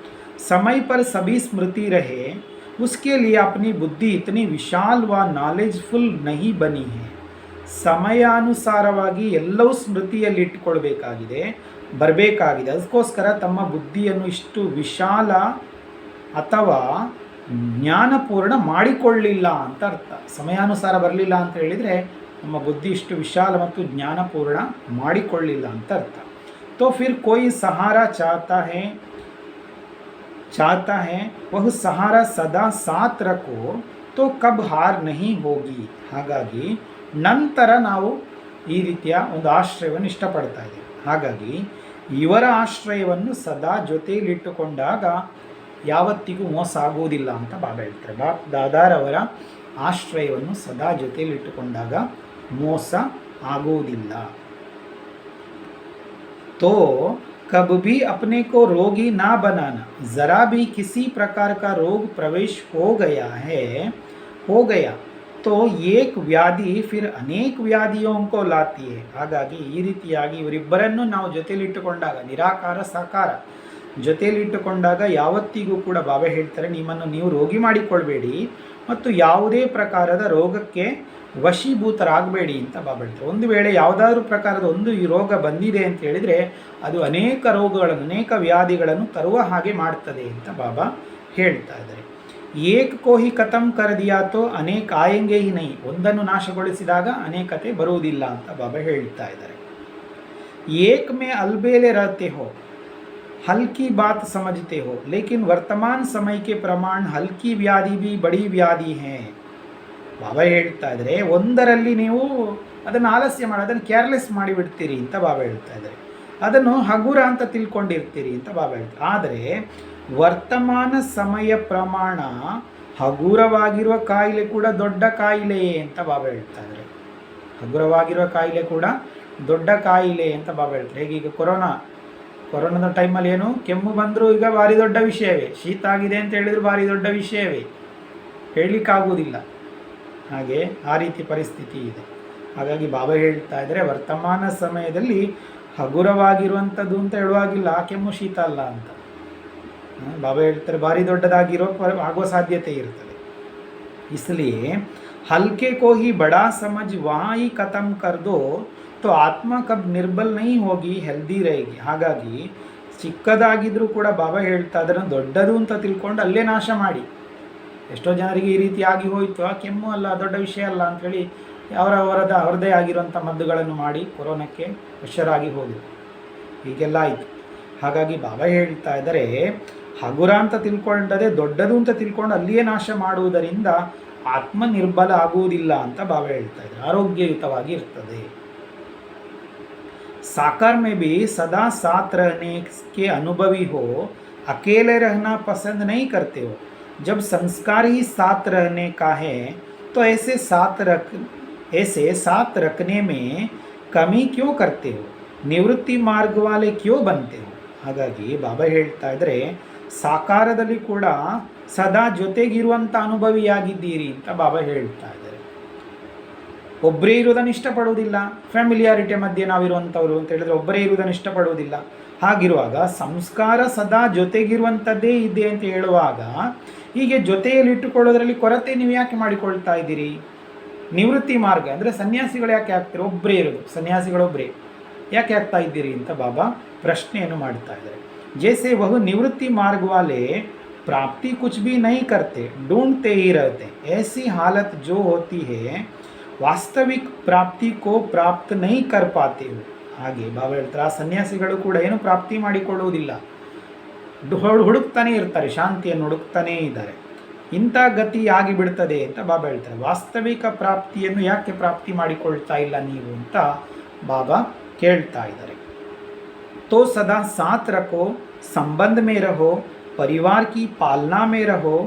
Speaker 1: समय पर सभी स्मृति रहे, उसके लिए अपनी बुद्धि इतनी विशाल व नॉलेजफुल नहीं बनी है. ಸಮಯಾನುಸಾರವಾಗಿ ಎಲ್ಲವೂ ಸ್ಮೃತಿಯಲ್ಲಿ ಇಟ್ಟುಕೊಳ್ಬೇಕಾಗಿದೆ, ಬರಬೇಕಾಗಿದೆ. ಅದಕ್ಕೋಸ್ಕರ ತಮ್ಮ ಬುದ್ಧಿಯನ್ನು ಇಷ್ಟು ವಿಶಾಲ ಅಥವಾ ಜ್ಞಾನಪೂರ್ಣ ಮಾಡಿಕೊಳ್ಳಿಲ್ಲ ಅಂತ ಅರ್ಥ. ಸಮಯಾನುಸಾರ ಬರಲಿಲ್ಲ ಅಂತ ಹೇಳಿದರೆ ನಮ್ಮ ಬುದ್ಧಿ ಇಷ್ಟು ವಿಶಾಲ ಮತ್ತು ಜ್ಞಾನಪೂರ್ಣ ಮಾಡಿಕೊಳ್ಳಿಲ್ಲ ಅಂತ ಅರ್ಥ. तो फिर कोई सहारा चाहता है वह सहारा सदा साथ रखो तो कब हार नहीं होगी. ಹಾಗಾಗಿ ನಂತರ ನಾವು ಈ ರೀತಿಯ ಒಂದು ಆಶ್ರಯವನ್ನು ಇಷ್ಟಪಡ್ತಾ ಇದ್ದೇವೆ. ಹಾಗಾಗಿ ಇವರ ಆಶ್ರಯವನ್ನು ಸದಾ ಜೊತೆಯಲ್ಲಿಟ್ಟುಕೊಂಡಾಗ ಯಾವತ್ತಿಗೂ ಮೋಸ ಆಗುವುದಿಲ್ಲ ಅಂತ ಬಾಬಾ ಹೇಳ್ತಾರೆ. ಬಾಪ್ ದಾದಾರವರ ಆಶ್ರಯವನ್ನು ಸದಾ ಜೊತೆಯಲ್ಲಿಟ್ಟುಕೊಂಡಾಗ ಮೋಸ ಆಗುವುದಿಲ್ಲ. तो कब भी अपने को रोगी ना बनाना. ज़रा भी किसी प्रकार का रोग प्रवेश हो गया तो एक ವ್ಯಾಧಿ फिर अनेक ವ್ಯಾಧಿयों को लाती है. ಹಾಗಾಗಿ ಈ ರೀತಿಯಾಗಿ ಇವರಿಬ್ಬರನ್ನು ನಾವು ಜೊತೆಯಲ್ಲಿಟ್ಟುಕೊಂಡಾಗ, ನಿರಾಕಾರ ಸಾಕಾರ ಜೊತೆಯಲ್ಲಿಟ್ಟುಕೊಂಡಾಗ ಯಾವತ್ತಿಗೂ ಕೂಡ ಬಾಬಾ ಹೇಳ್ತಾರೆ, ನಿಮ್ಮನ್ನು ನೀವು ರೋಗಿ ಮಾಡಿಕೊಳ್ಬೇಡಿ ಮತ್ತು ಯಾವುದೇ ಪ್ರಕಾರದ ರೋಗಕ್ಕೆ ವಶೀಭೂತರಾಗಬೇಡಿ ಅಂತ ಬಾಬಾ ಹೇಳ್ತಾರೆ. ಒಂದು ವೇಳೆ ಯಾವುದಾದ್ರೂ ಪ್ರಕಾರದ ಒಂದು ಈ ರೋಗ ಬಂದಿದೆ ಅಂತ ಹೇಳಿದರೆ ಅದು ಅನೇಕ ರೋಗಗಳನ್ನು, ಅನೇಕ ವ್ಯಾಧಿಗಳನ್ನು ತರುವ ಹಾಗೆ ಮಾಡ್ತದೆ ಅಂತ ಬಾಬಾ ಹೇಳ್ತಾ ಇದ್ದಾರೆ. ಏಕ್ ಕೋ ಹಿ ಖತಮ್ ಕರ್ ದಿಯಾ ತೋ ಅನೇಕ ಆಯಂಗೆ ಹಿ ನಹಿ. ಒಂದನ್ನು ನಾಶಗೊಳಿಸಿದಾಗ ಅನೇಕತೆ ಬರುವುದಿಲ್ಲ ಅಂತ ಬಾಬಾ ಹೇಳ್ತಾ ಇದ್ದಾರೆ. ಏಕ್ ಮೇ ಅಲ್ಬೇಲೆ ರಹತೆ ಹೋ, हल्की बात समझते हो, लेकिन वर्तमान समय के प्रमाण हल्की व्याधि भी बड़ी व्याधि है. ಬಾಬಾ ಹೇಳ್ತಾ ಇದ್ದಾರೆ, ಒಂದರಲ್ಲಿ ನೀವು ಅದನ್ನು ಆಲಸ್ಯ ಮಾಡಿ, ಅದನ್ನು ಕೇರ್ಲೆಸ್ ಮಾಡಿಬಿಡ್ತೀರಿ ಅಂತ ಬಾಬಾ ಹೇಳ್ತಾ ಇದ್ದಾರೆ. ಅದನ್ನು ಹಗುರ ಅಂತ ತಿಳ್ಕೊಂಡಿರ್ತೀರಿ ಅಂತ ಬಾಬಾ ಹೇಳ್ತಾರೆ. ಆದರೆ ವರ್ತಮಾನ ಸಮಯ ಪ್ರಮಾಣ ಹಗುರವಾಗಿರುವ ಕಾಯಿಲೆ ಕೂಡ ದೊಡ್ಡ ಕಾಯಿಲೆಯೇ ಅಂತ ಬಾಬಾ ಹೇಳ್ತಾ ಇದ್ದಾರೆ. ಹಗುರವಾಗಿರುವ ಕಾಯಿಲೆ ಕೂಡ ದೊಡ್ಡ ಕಾಯಿಲೆ ಅಂತ ಬಾಬಾ ಹೇಳ್ತಾರೆ. ಹೇಗೆ ಈಗ ಕೊರೋನಾದ ಟೈಮಲ್ಲಿ ಏನು ಕೆಮ್ಮು ಬಂದರೂ ಈಗ ಭಾರಿ ದೊಡ್ಡ ವಿಷಯವೇ, ಶೀತ ಆಗಿದೆ ಅಂತ ಹೇಳಿದ್ರು ಭಾರಿ ದೊಡ್ಡ ವಿಷಯವೇ, ಹೇಳಲಿಕ್ಕಾಗುವುದಿಲ್ಲ. ಹಾಗೆ ಆ ರೀತಿ ಪರಿಸ್ಥಿತಿ ಇದೆ. ಹಾಗಾಗಿ ಬಾಬಾ ಹೇಳ್ತಾ ಇದ್ದಾರೆ, ವರ್ತಮಾನ ಸಮಯದಲ್ಲಿ ಹಗುರವಾಗಿರುವಂಥದ್ದು ಅಂತ ಹೇಳುವಾಗಿಲ್ಲ, ಆ ಕೆಮ್ಮು ಶೀತ ಅಲ್ಲ ಅಂತ ಬಾಬಾ ಹೇಳ್ತಾರೆ. ಭಾರಿ ಆಗುವ ಸಾಧ್ಯತೆ ಇರ್ತದೆ. इसलिए हल्के को ही बड़ा समझ वहाँ ही खत्म कर दो तो ಆತ್ಮ ಕಬ್ ನಿರ್ಬಲ್ ನಹಿ ಹೋಗಿ ಹೆಲ್ದಿ रहेगी. ಹಾಗಾಗಿ ಚಿಕ್ಕದಾಗಿದ್ರೂ ಕೂಡ ಬಾಬಾ ಹೇಳ್ತಾ ಅದನ್ನು ದೊಡ್ಡದು ಅಂತ ತಿಳ್ಕೊಂಡು ಅಲ್ಲೇ ನಾಶ ಮಾಡಿ. ಎಷ್ಟೋ ಜನರಿಗೆ ಈ ರೀತಿ ಆಗಿ ಹೋಯಿತು, ಆ ಕೆಮ್ಮು ಅಲ್ಲ, ದೊಡ್ಡ ವಿಷಯ ಅಲ್ಲ ಅಂಥೇಳಿ ಅವರದೇ ಆಗಿರುವಂಥ ಮದ್ದುಗಳನ್ನು ಮಾಡಿ ಕೊರೋನಾಕ್ಕೆ ವಶರಾಗಿ ಹೋದರು. ಹೀಗೆಲ್ಲ ಆಯಿತು. ಹಾಗಾಗಿ ಬಾಬಾ ಹೇಳ್ತಾ ಇದ್ದಾರೆ, ಹಗುರ ಅಂತ ತಿಳ್ಕೊಂಡದೆ ದೊಡ್ಡದು ಅಂತ ತಿಳ್ಕೊಂಡು ಅಲ್ಲಿಯೇ ನಾಶ ಮಾಡುವುದರಿಂದ ಆತ್ಮ ನಿರ್ಬಲ ಆಗುವುದಿಲ್ಲ ಅಂತ ಬಾಬಾ ಹೇಳ್ತಾ ಇದ್ದಾರೆ. ಆರೋಗ್ಯಯುತವಾಗಿ ಇರ್ತದೆ. साकार में भी सदा साथ रहने के अनुभवी हो, अकेले रहना पसंद नहीं करते हो. जब संस्कार ही साथ रहने का है तो ऐसे साथ रखने में कमी क्यों करते हो? निवृत्ति मार्ग वाले क्यों बनते हो? ಹಾಗಾಗಿ ಬಾಬಾ ಹೇಳ್ತಾ ಇದ್ದಾರೆ, ಸಾಕಾರದಲ್ಲಿ ಕೂಡ ಸದಾ ಜೊತೆಗಿರುವಂಥ ಅನುಭವಿಯಾಗಿದ್ದೀರಿ ಅಂತ ಬಾಬಾ ಹೇಳ್ತಾ ಇದ್ದಾರೆ. ಒಬ್ಬರೇ ಇರುವುದನ್ನು ಇಷ್ಟಪಡುವುದಿಲ್ಲ. ಫ್ಯಾಮಿಲಿಯಾರಿಟಿ ಮಧ್ಯೆ ನಾವಿರುವಂಥವ್ರು ಅಂತ ಹೇಳಿದ್ರೆ ಒಬ್ಬರೇ ಇರುವುದನ್ನು ಇಷ್ಟಪಡುವುದಿಲ್ಲ. ಹಾಗಿರುವಾಗ ಸಂಸ್ಕಾರ ಸದಾ ಜೊತೆಗಿರುವಂಥದ್ದೇ ಇದೆ ಅಂತ ಹೇಳುವಾಗ ಹೀಗೆ ಜೊತೆಯಲ್ಲಿ ಇಟ್ಟುಕೊಳ್ಳೋದ್ರಲ್ಲಿ ಕೊರತೆ ನೀವು ಯಾಕೆ ಮಾಡಿಕೊಳ್ತಾ ಇದ್ದೀರಿ? ನಿವೃತ್ತಿ ಮಾರ್ಗ ಅಂದರೆ ಸನ್ಯಾಸಿಗಳು ಯಾಕೆ ಆಗ್ತೀರಿ? ಒಬ್ಬರೇ ಇರೋದು, ಸನ್ಯಾಸಿಗಳೊಬ್ಬರೇ ಯಾಕೆ ಆಗ್ತಾ ಇದ್ದೀರಿ ಅಂತ ಬಾಬಾ ಪ್ರಶ್ನೆಯನ್ನು ಮಾಡ್ತಾ ಇದ್ದಾರೆ. ಜೈಸೆ ವಹು ನಿವೃತ್ತಿ ಮಾರ್ಗ ವಾಲೆ प्राप्ति कुछ भी नहीं करते, ढूंढते ही रहते। ऐसी हालत जो होती है ವಾಸ್ತವಿಕ ಪ್ರಾಪ್ತಿ ಕೋ ಪ್ರಾಪ್ತ ನಹಿ ಕರ್ ಪಾತೆ ಹೋ. ಹಾಗೆ ಬಾಬಾ ಹೇಳ್ತಾರೆ ಆ ಸನ್ಯಾಸಿಗಳು ಕೂಡ ಏನು ಪ್ರಾಪ್ತಿ ಮಾಡಿಕೊಳ್ಳುವುದಿಲ್ಲ, ಹುಡುಕ್ತಾನೆ ಇರ್ತಾರೆ, ಶಾಂತಿಯನ್ನು ಹುಡುಕ್ತಾನೇ ಇದ್ದಾರೆ. ಇಂಥ ಗತಿ ಆಗಿಬಿಡ್ತದೆ ಅಂತ ಬಾಬಾ ಹೇಳ್ತಾರೆ. ವಾಸ್ತವಿಕ ಪ್ರಾಪ್ತಿಯನ್ನು ಯಾಕೆ ಪ್ರಾಪ್ತಿ ಮಾಡಿಕೊಳ್ತಾ ಇಲ್ಲ ನೀವು ಅಂತ ಬಾಬಾ ಕೇಳ್ತಾ ಇದ್ದಾರೆ. तो सदा साथ रखो, संबंध में रहो, परिवार की पालना में रहो.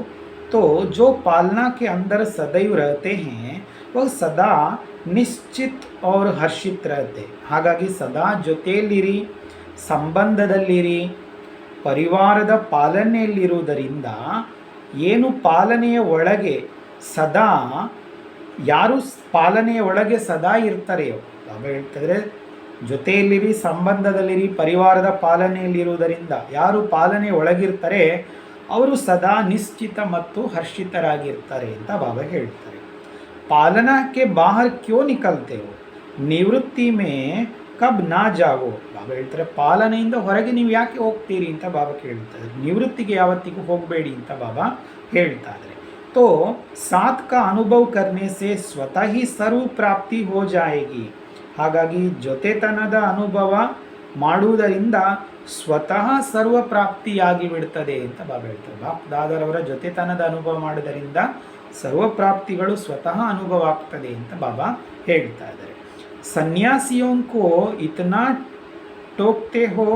Speaker 1: तो जो पालना के अंदर सदैव रहते हैं वह सदा निश्चित और हर्षित रहते. ಹಾಗಾಗಿ ಸದಾ ಜೊತೆಯಲ್ಲಿರಿ, ಸಂಬಂಧದಲ್ಲಿರಿ, ಪರಿವಾರದ ಪಾಲನೆಯಲ್ಲಿರುವುದರಿಂದ ಏನು ಪಾಲನೆಯ ಒಳಗೆ ಸದಾ ಯಾರು ಪಾಲನೆಯ ಒಳಗೆ ಸದಾ ಇರ್ತಾರೆಯೋ, ಬಾಬಾ ಹೇಳ್ತಿದ್ರೆ ಜೊತೆಯಲ್ಲಿರಿ, ಸಂಬಂಧದಲ್ಲಿರಿ, ಪರಿವಾರದ ಪಾಲನೆಯಲ್ಲಿರುವುದರಿಂದ ಯಾರು ಪಾಲನೆ ಒಳಗಿರ್ತಾರೆ ಅವರು ಸದಾ ನಿಶ್ಚಿತ ಮತ್ತು ಹರ್ಷಿತರಾಗಿರ್ತಾರೆ ಅಂತ ಬಾಬಾ ಹೇಳ್ತಾರೆ. ಪಾಲನಾಕ್ಕೆ ಬಾಹರ್ ಕ್ಯೋ ನಿಕಲ್ತೆ ಹೋ, ನಿವೃತ್ತಿ ಮೇ ಕಬ್ ನಾ ಜಾವೋ. ಬಾಬಾ ಹೇಳ್ತಾರೆ ಪಾಲನೆಯಿಂದ ಹೊರಗೆ ನೀವು ಯಾಕೆ ಹೋಗ್ತೀರಿ ಅಂತ ಬಾಬಾ ಕೇಳ್ತಾರೆ. ನಿವೃತ್ತಿಗೆ ಯಾವತ್ತಿಗೂ ಹೋಗಬೇಡಿ ಅಂತ ಬಾಬಾ ಹೇಳ್ತಾ ಇದ್ದಾರೆ. तो साथ का अनुभव करने से स्वतः ही सर्व प्राप्ति हो जाएगी. ಹಾಗಾಗಿ ಜೊತೆತನದ ಅನುಭವ ಮಾಡುವುದರಿಂದ ಸ್ವತಃ ಸರ್ವ ಪ್ರಾಪ್ತಿಯಾಗಿ ಬಿಡ್ತದೆ ಅಂತ ಬಾಬಾ ಹೇಳ್ತಾರೆ. ಬಾಪ್ ದಾದರವರ ಜೊತೆತನದ ಅನುಭವ ಮಾಡುವುದರಿಂದ ಸರ್ವ ಪ್ರಾಪ್ತಿಗಳು ಸ್ವತಃ ಅನುಭವ ಆಗ್ತದೆ ಅಂತ ಬಾಬಾ ಹೇಳ್ತಾ ಇದ್ದಾರೆ. ಸನ್ಯಾಸಿಯೋಂಕೋ ಇತನಾ ಟೋಕ್ತೆ ಹೋ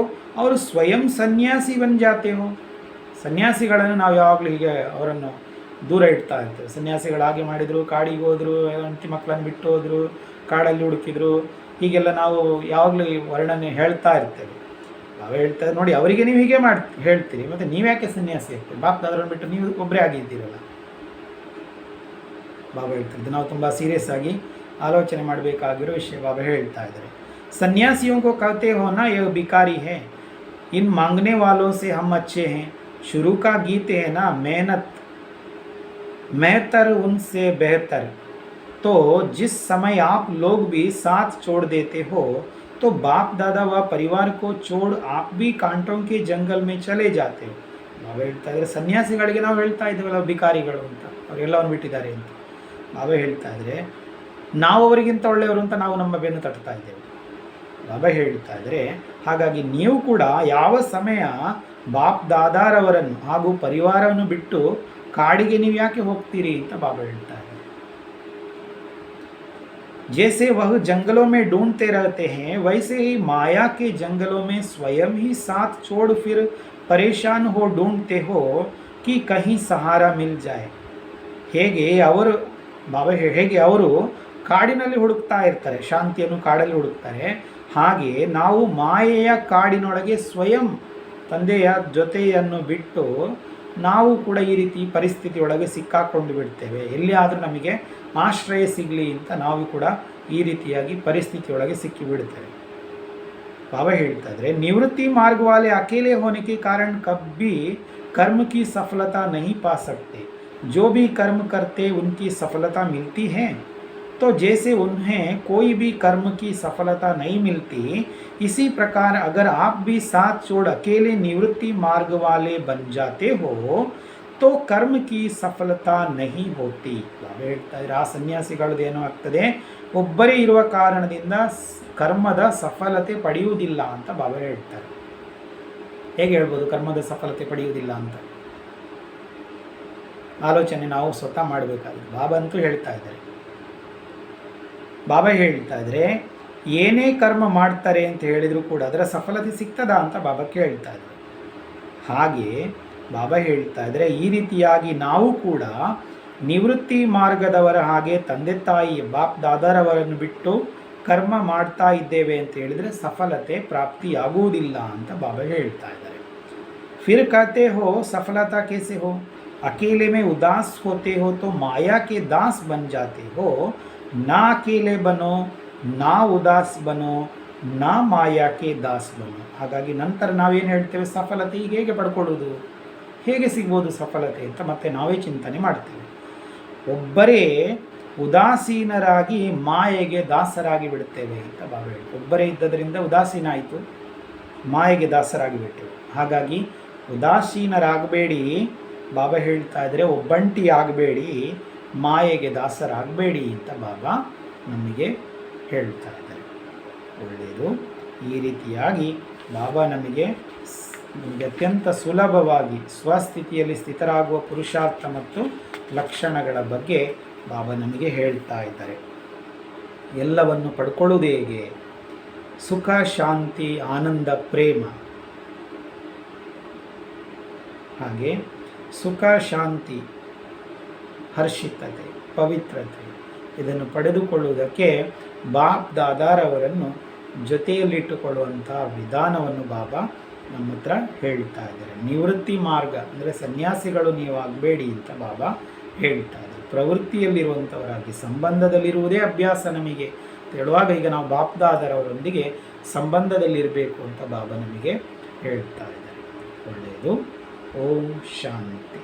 Speaker 1: ಅವರು ಸ್ವಯಂ ಸನ್ಯಾಸಿ ಬನ್ ಜಾತೆ ಹೋ. ಸನ್ಯಾಸಿಗಳನ್ನು ನಾವು ಯಾವಾಗಲೂ ಹೀಗೆ ಅವರನ್ನು ದೂರ ಇಡ್ತಾ ಇರ್ತೇವೆ. ಸನ್ಯಾಸಿಗಳಾಗಿ ಮಾಡಿದರು, ಕಾಡಿಗೆ ಹೋದರು, ಹೆಂಡತಿ ಮಕ್ಕಳನ್ನು ಬಿಟ್ಟು ಹೋದರು, ಕಾಡಲ್ಲಿ ಹುಡುಕಿದ್ರು, ಹೀಗೆಲ್ಲ ನಾವು ಯಾವಾಗಲೂ ವರ್ಣನೆ ಹೇಳ್ತಾ ಇರ್ತೇವೆ. ನಾವು ಹೇಳ್ತಾ ನೋಡಿ ಅವರಿಗೆ ನೀವು ಹೀಗೆ ಹೇಳ್ತೀರಿ, ಮತ್ತು ನೀವ್ಯಾಕೆ ಸನ್ಯಾಸಿ ಆಗ್ತೀರಿ, ಬಾಪ್ ದಾದರನ್ನು ಬಿಟ್ಟು ನೀವು ಒಬ್ಬರೇ ಆಗಿದ್ದೀರಲ್ಲ. ಬಾಬಾ ಹೇಳ್ತಿದ್ದು ನಾವು ತುಂಬ ಸೀರಿಯಸ್ ಆಗಿ ಆಲೋಚನೆ ಮಾಡಬೇಕಾಗಿರೋ ವಿಷಯ ಬಾಬಾ ಹೇಳ್ತಾ ಇದ್ದಾರೆ. ಸನ್ಯಾಸಿयों को कहते हो ना ये भिखारी है, इन मांगने वालों से हम अच्छे हैं. शुरू का गीत है ना, मेहनत मेहतर उनसे बेहतर. तो जिस समय आप लोग भी साथ छोड़ देते हो तो बाप दादा व परिवार को छोड़ आप भी कांटों के जंगल में चले जाते हो. ಬಾಬಾ ಹೇಳ್ತಾ ಇದ್ದಾರೆ ಸನ್ಯಾಸಿಗಳಿಗೆ ನಾವು ಹೇಳ್ತಾ ಇದ್ದೇವಲ್ಲ ಭಿಕಾರಿಗಳು ಅಂತ, ಅವರೆಲ್ಲವನ್ನು ಬಿಟ್ಟಿದ್ದಾರೆ ಅಂತ. ಬಾಬಾ ಹೇಳ್ತಾ ಇದ್ದಾರೆ ನಾವು ಅವರಿಗಿಂತ ಒಳ್ಳೆಯವರು ಅಂತ ನಾವು ನಮ್ಮ ಬೆನ್ನು ತಟ್ತಾ ಇದ್ದೇವೆ. ಬಾಬಾ ಹೇಳ್ತಾ ಇದ್ದಾರೆ ಹಾಗಾಗಿ ನೀವು ಕೂಡ ಯಾವ ಸಮಯ ಬಾಪ್ ದಾದಾರವರನ್ನು ಹಾಗೂ ಪರಿವಾರವನ್ನು ಬಿಟ್ಟು ಕಾಡಿಗೆ ನೀವು ಯಾಕೆ ಹೋಗ್ತೀರಿ ಅಂತ ಬಾಬಾ ಹೇಳ್ತಾ ಇದ್ದಾರೆ. जैसे वह जंगलों में ढूंढते रहते हैं वैसे ही माया के जंगलों में स्वयं ही साथ छोड़ फिर परेशान हो ढूंढते हो कि कहीं सहारा मिल जाए. ಹೇಗೆ ಅವರು ಬಾಬಾ ಹೇಗೆ ಅವರು ಕಾಡಿನಲ್ಲಿ ಹುಡುಕ್ತಾ ಇರ್ತಾರೆ, ಶಾಂತಿಯನ್ನು ಕಾಡಲ್ಲಿ ಹುಡುಕ್ತಾರೆ, ಹಾಗೆ ನಾವು ಮಾಯೆಯ ಕಾಡಿನೊಳಗೆ ಸ್ವಯಂ ತಂದೆಯ ಜೊತೆಯನ್ನು ಬಿಟ್ಟು ನಾವು ಕೂಡ ಈ ರೀತಿ ಪರಿಸ್ಥಿತಿಯೊಳಗೆ ಸಿಕ್ಕಾಕೊಂಡು ಬಿಡ್ತೇವೆ. ಎಲ್ಲಿಯಾದರೂ ನಮಗೆ ಆಶ್ರಯ ಸಿಗಲಿ ಅಂತ ನಾವು ಕೂಡ ಈ ರೀತಿಯಾಗಿ ಪರಿಸ್ಥಿತಿಯೊಳಗೆ ಸಿಕ್ಕಿಬಿಡ್ತೇವೆ. ಬಾಬಾ ಹೇಳ್ತಾ ಇದ್ರೆ निवृत्ति मार्ग वाले अकेले होने के कारण कभी कर्म की सफलता नहीं पा सकते. जो भी कर्म करते उनकी सफलता मिलती है. तो जैसे उन्हें कोई भी कर्म की सफलता नहीं मिलती, इसी प्रकार अगर आप भी साथ छोड़ अकेले निवृत्ति मार्ग वाले बन जाते हो तो कर्म की सफलता नहीं होती. ಬಾಬಾ ಹೇಳ್ತಾ ಇದ್ದಾರೆ ಆ ಸನ್ಯಾಸಿಗಳದ್ದು ಏನೋ ಆಗ್ತದೆ, ಒಬ್ಬರೇ ಇರುವ ಕಾರಣದಿಂದ ಕರ್ಮದ ಸಫಲತೆ ಪಡೆಯುವುದಿಲ್ಲ ಅಂತ ಬಾಬಾ ಹೇಳ್ತಾರೆ. ಹೇಗೆ ಹೇಳ್ಬೋದು ಕರ್ಮದ ಸಫಲತೆ ಪಡೆಯುವುದಿಲ್ಲ ಅಂತ? ಆಲೋಚನೆ ನಾವು ಸ್ವತಃ ಮಾಡಬೇಕಾಗಿದೆ. ಬಾಬಾ ಅಂತೂ ಹೇಳ್ತಾ ಇದ್ದಾರೆ, ಬಾಬಾ ಹೇಳ್ತಾ ಇದ್ರೆ ಏನೇ ಕರ್ಮ ಮಾಡ್ತಾರೆ ಅಂತ ಹೇಳಿದರೂ ಕೂಡ ಅದರ ಸಫಲತೆ ಸಿಗ್ತದಾ ಅಂತ ಬಾಬಾ ಕೇಳ್ತಾ ಇದ್ದಾರೆ. ಹಾಗೆ ಬಾಬಾ ಹೇಳ್ತಾ ಇದ್ರೆ ಈ ರೀತಿಯಾಗಿ ನಾವು ಕೂಡ ನಿವೃತ್ತಿ ಮಾರ್ಗದವರ ಹಾಗೆ ತಂದೆ ತಾಯಿ ಬಾಪ್ ದಾದಾರವರನ್ನು ಬಿಟ್ಟು ಕರ್ಮ ಮಾಡ್ತಾ ಇದ್ದೇವೆ ಅಂತ ಹೇಳಿದರೆ ಸಫಲತೆ ಪ್ರಾಪ್ತಿಯಾಗುವುದಿಲ್ಲ ಅಂತ ಬಾಬಾ ಹೇಳ್ತಾ ಇದ್ದಾರೆ. फिर कहते हो सफलता कैसे हो, अकेले में उदास होते हो तो माया के दास बन जाते हो. ना अकेले बनो, ना उदास बनो, ना माया के दास बनो. ಹಾಗಾಗಿ ನಂತರ ನಾವೇನು ಹೇಳ್ತೇವೆ, ಸಫಲತೆ ಈಗ ಹೇಗೆ ಪಡ್ಕೊಳ್ಳೋದು, ಹೇಗೆ ಸಿಗ್ಬೋದು ಸಫಲತೆ ಅಂತ ಮತ್ತೆ ನಾವೇ ಚಿಂತನೆ ಮಾಡ್ತೇವೆ. ಒಬ್ಬರೇ ಉದಾಸೀನರಾಗಿ ಮಾಯೆಗೆ ದಾಸರಾಗಿ ಬಿಡುತ್ತೇವೆ ಅಂತ ಬಾಬಾ ಹೇಳ್ತಾರೆ. ಒಬ್ಬರೇ ಇದ್ದದರಿಂದ ಉದಾಸೀನ ಆಯಿತು, ಮಾಯೆಗೆ ದಾಸರಾಗಿ ಬಿಟ್ಟೆವು. ಹಾಗಾಗಿ ಉದಾಸೀನರಾಗಬೇಡಿ, ಬಾಬಾ ಹೇಳ್ತಾ ಇದ್ದಾರೆ, ಒಬ್ಬಂಟಿ ಆಗಬೇಡಿ, ಮಾಯೆಗೆ ದಾಸರಾಗಬೇಡಿ ಅಂತ ಬಾಬಾ ನಮಗೆ ಹೇಳ್ತಾ ಇದ್ದಾರೆ. ಒಳ್ಳೆಯದು. ಈ ರೀತಿಯಾಗಿ ಬಾಬಾ ನಮಗೆ ಅತ್ಯಂತ ಸುಲಭವಾಗಿ ಸ್ವಸ್ಥಿತಿಯಲ್ಲಿ ಸ್ಥಿತರಾಗುವ ಪುರುಷಾರ್ಥ ಮತ್ತು ಲಕ್ಷಣಗಳ ಬಗ್ಗೆ ಬಾಬಾ ನಮಗೆ ಹೇಳ್ತಾ ಇದ್ದಾರೆ. ಎಲ್ಲವನ್ನು ಪಡ್ಕೊಳ್ಳುವುದು ಹೇಗೆ? ಸುಖ, ಶಾಂತಿ, ಆನಂದ, ಪ್ರೇಮ. ಹಾಗೆ ಸುಖ, ಶಾಂತಿ, ಹರ್ಷಿತತೆ, ಪವಿತ್ರತೆ ಇದನ್ನು ಪಡೆದುಕೊಳ್ಳುವುದಕ್ಕೆ ಬಾಪ್ ದಾದಾರವರನ್ನು ಜೊತೆಯಲ್ಲಿಟ್ಟುಕೊಳ್ಳುವಂಥ ವಿಧಾನವನ್ನು ಬಾಬಾ ನಮ್ಮ ಹತ್ರ ಹೇಳ್ತಾ ಇದ್ದಾರೆ. ನಿವೃತ್ತಿ ಮಾರ್ಗ ಅಂದರೆ ಸನ್ಯಾಸಿಗಳು ನೀವು ಆಗಬೇಡಿ ಅಂತ ಬಾಬಾ ಹೇಳ್ತಾ ಇದ್ದಾರೆ. ಪ್ರವೃತ್ತಿಯಲ್ಲಿರುವಂಥವರಾಗಿ ಸಂಬಂಧದಲ್ಲಿರುವುದೇ ಅಭ್ಯಾಸ ನಮಗೆ ಹೇಳುವಾಗ, ಈಗ ನಾವು ಬಾಪ್ ದಾದಾರವರೊಂದಿಗೆ ಸಂಬಂಧದಲ್ಲಿರಬೇಕು ಅಂತ ಬಾಬಾ ನಮಗೆ ಹೇಳ್ತಾ ಇದ್ದಾರೆ. ಒಳ್ಳೆಯದು. ಓಂ ಶಾಂತಿ.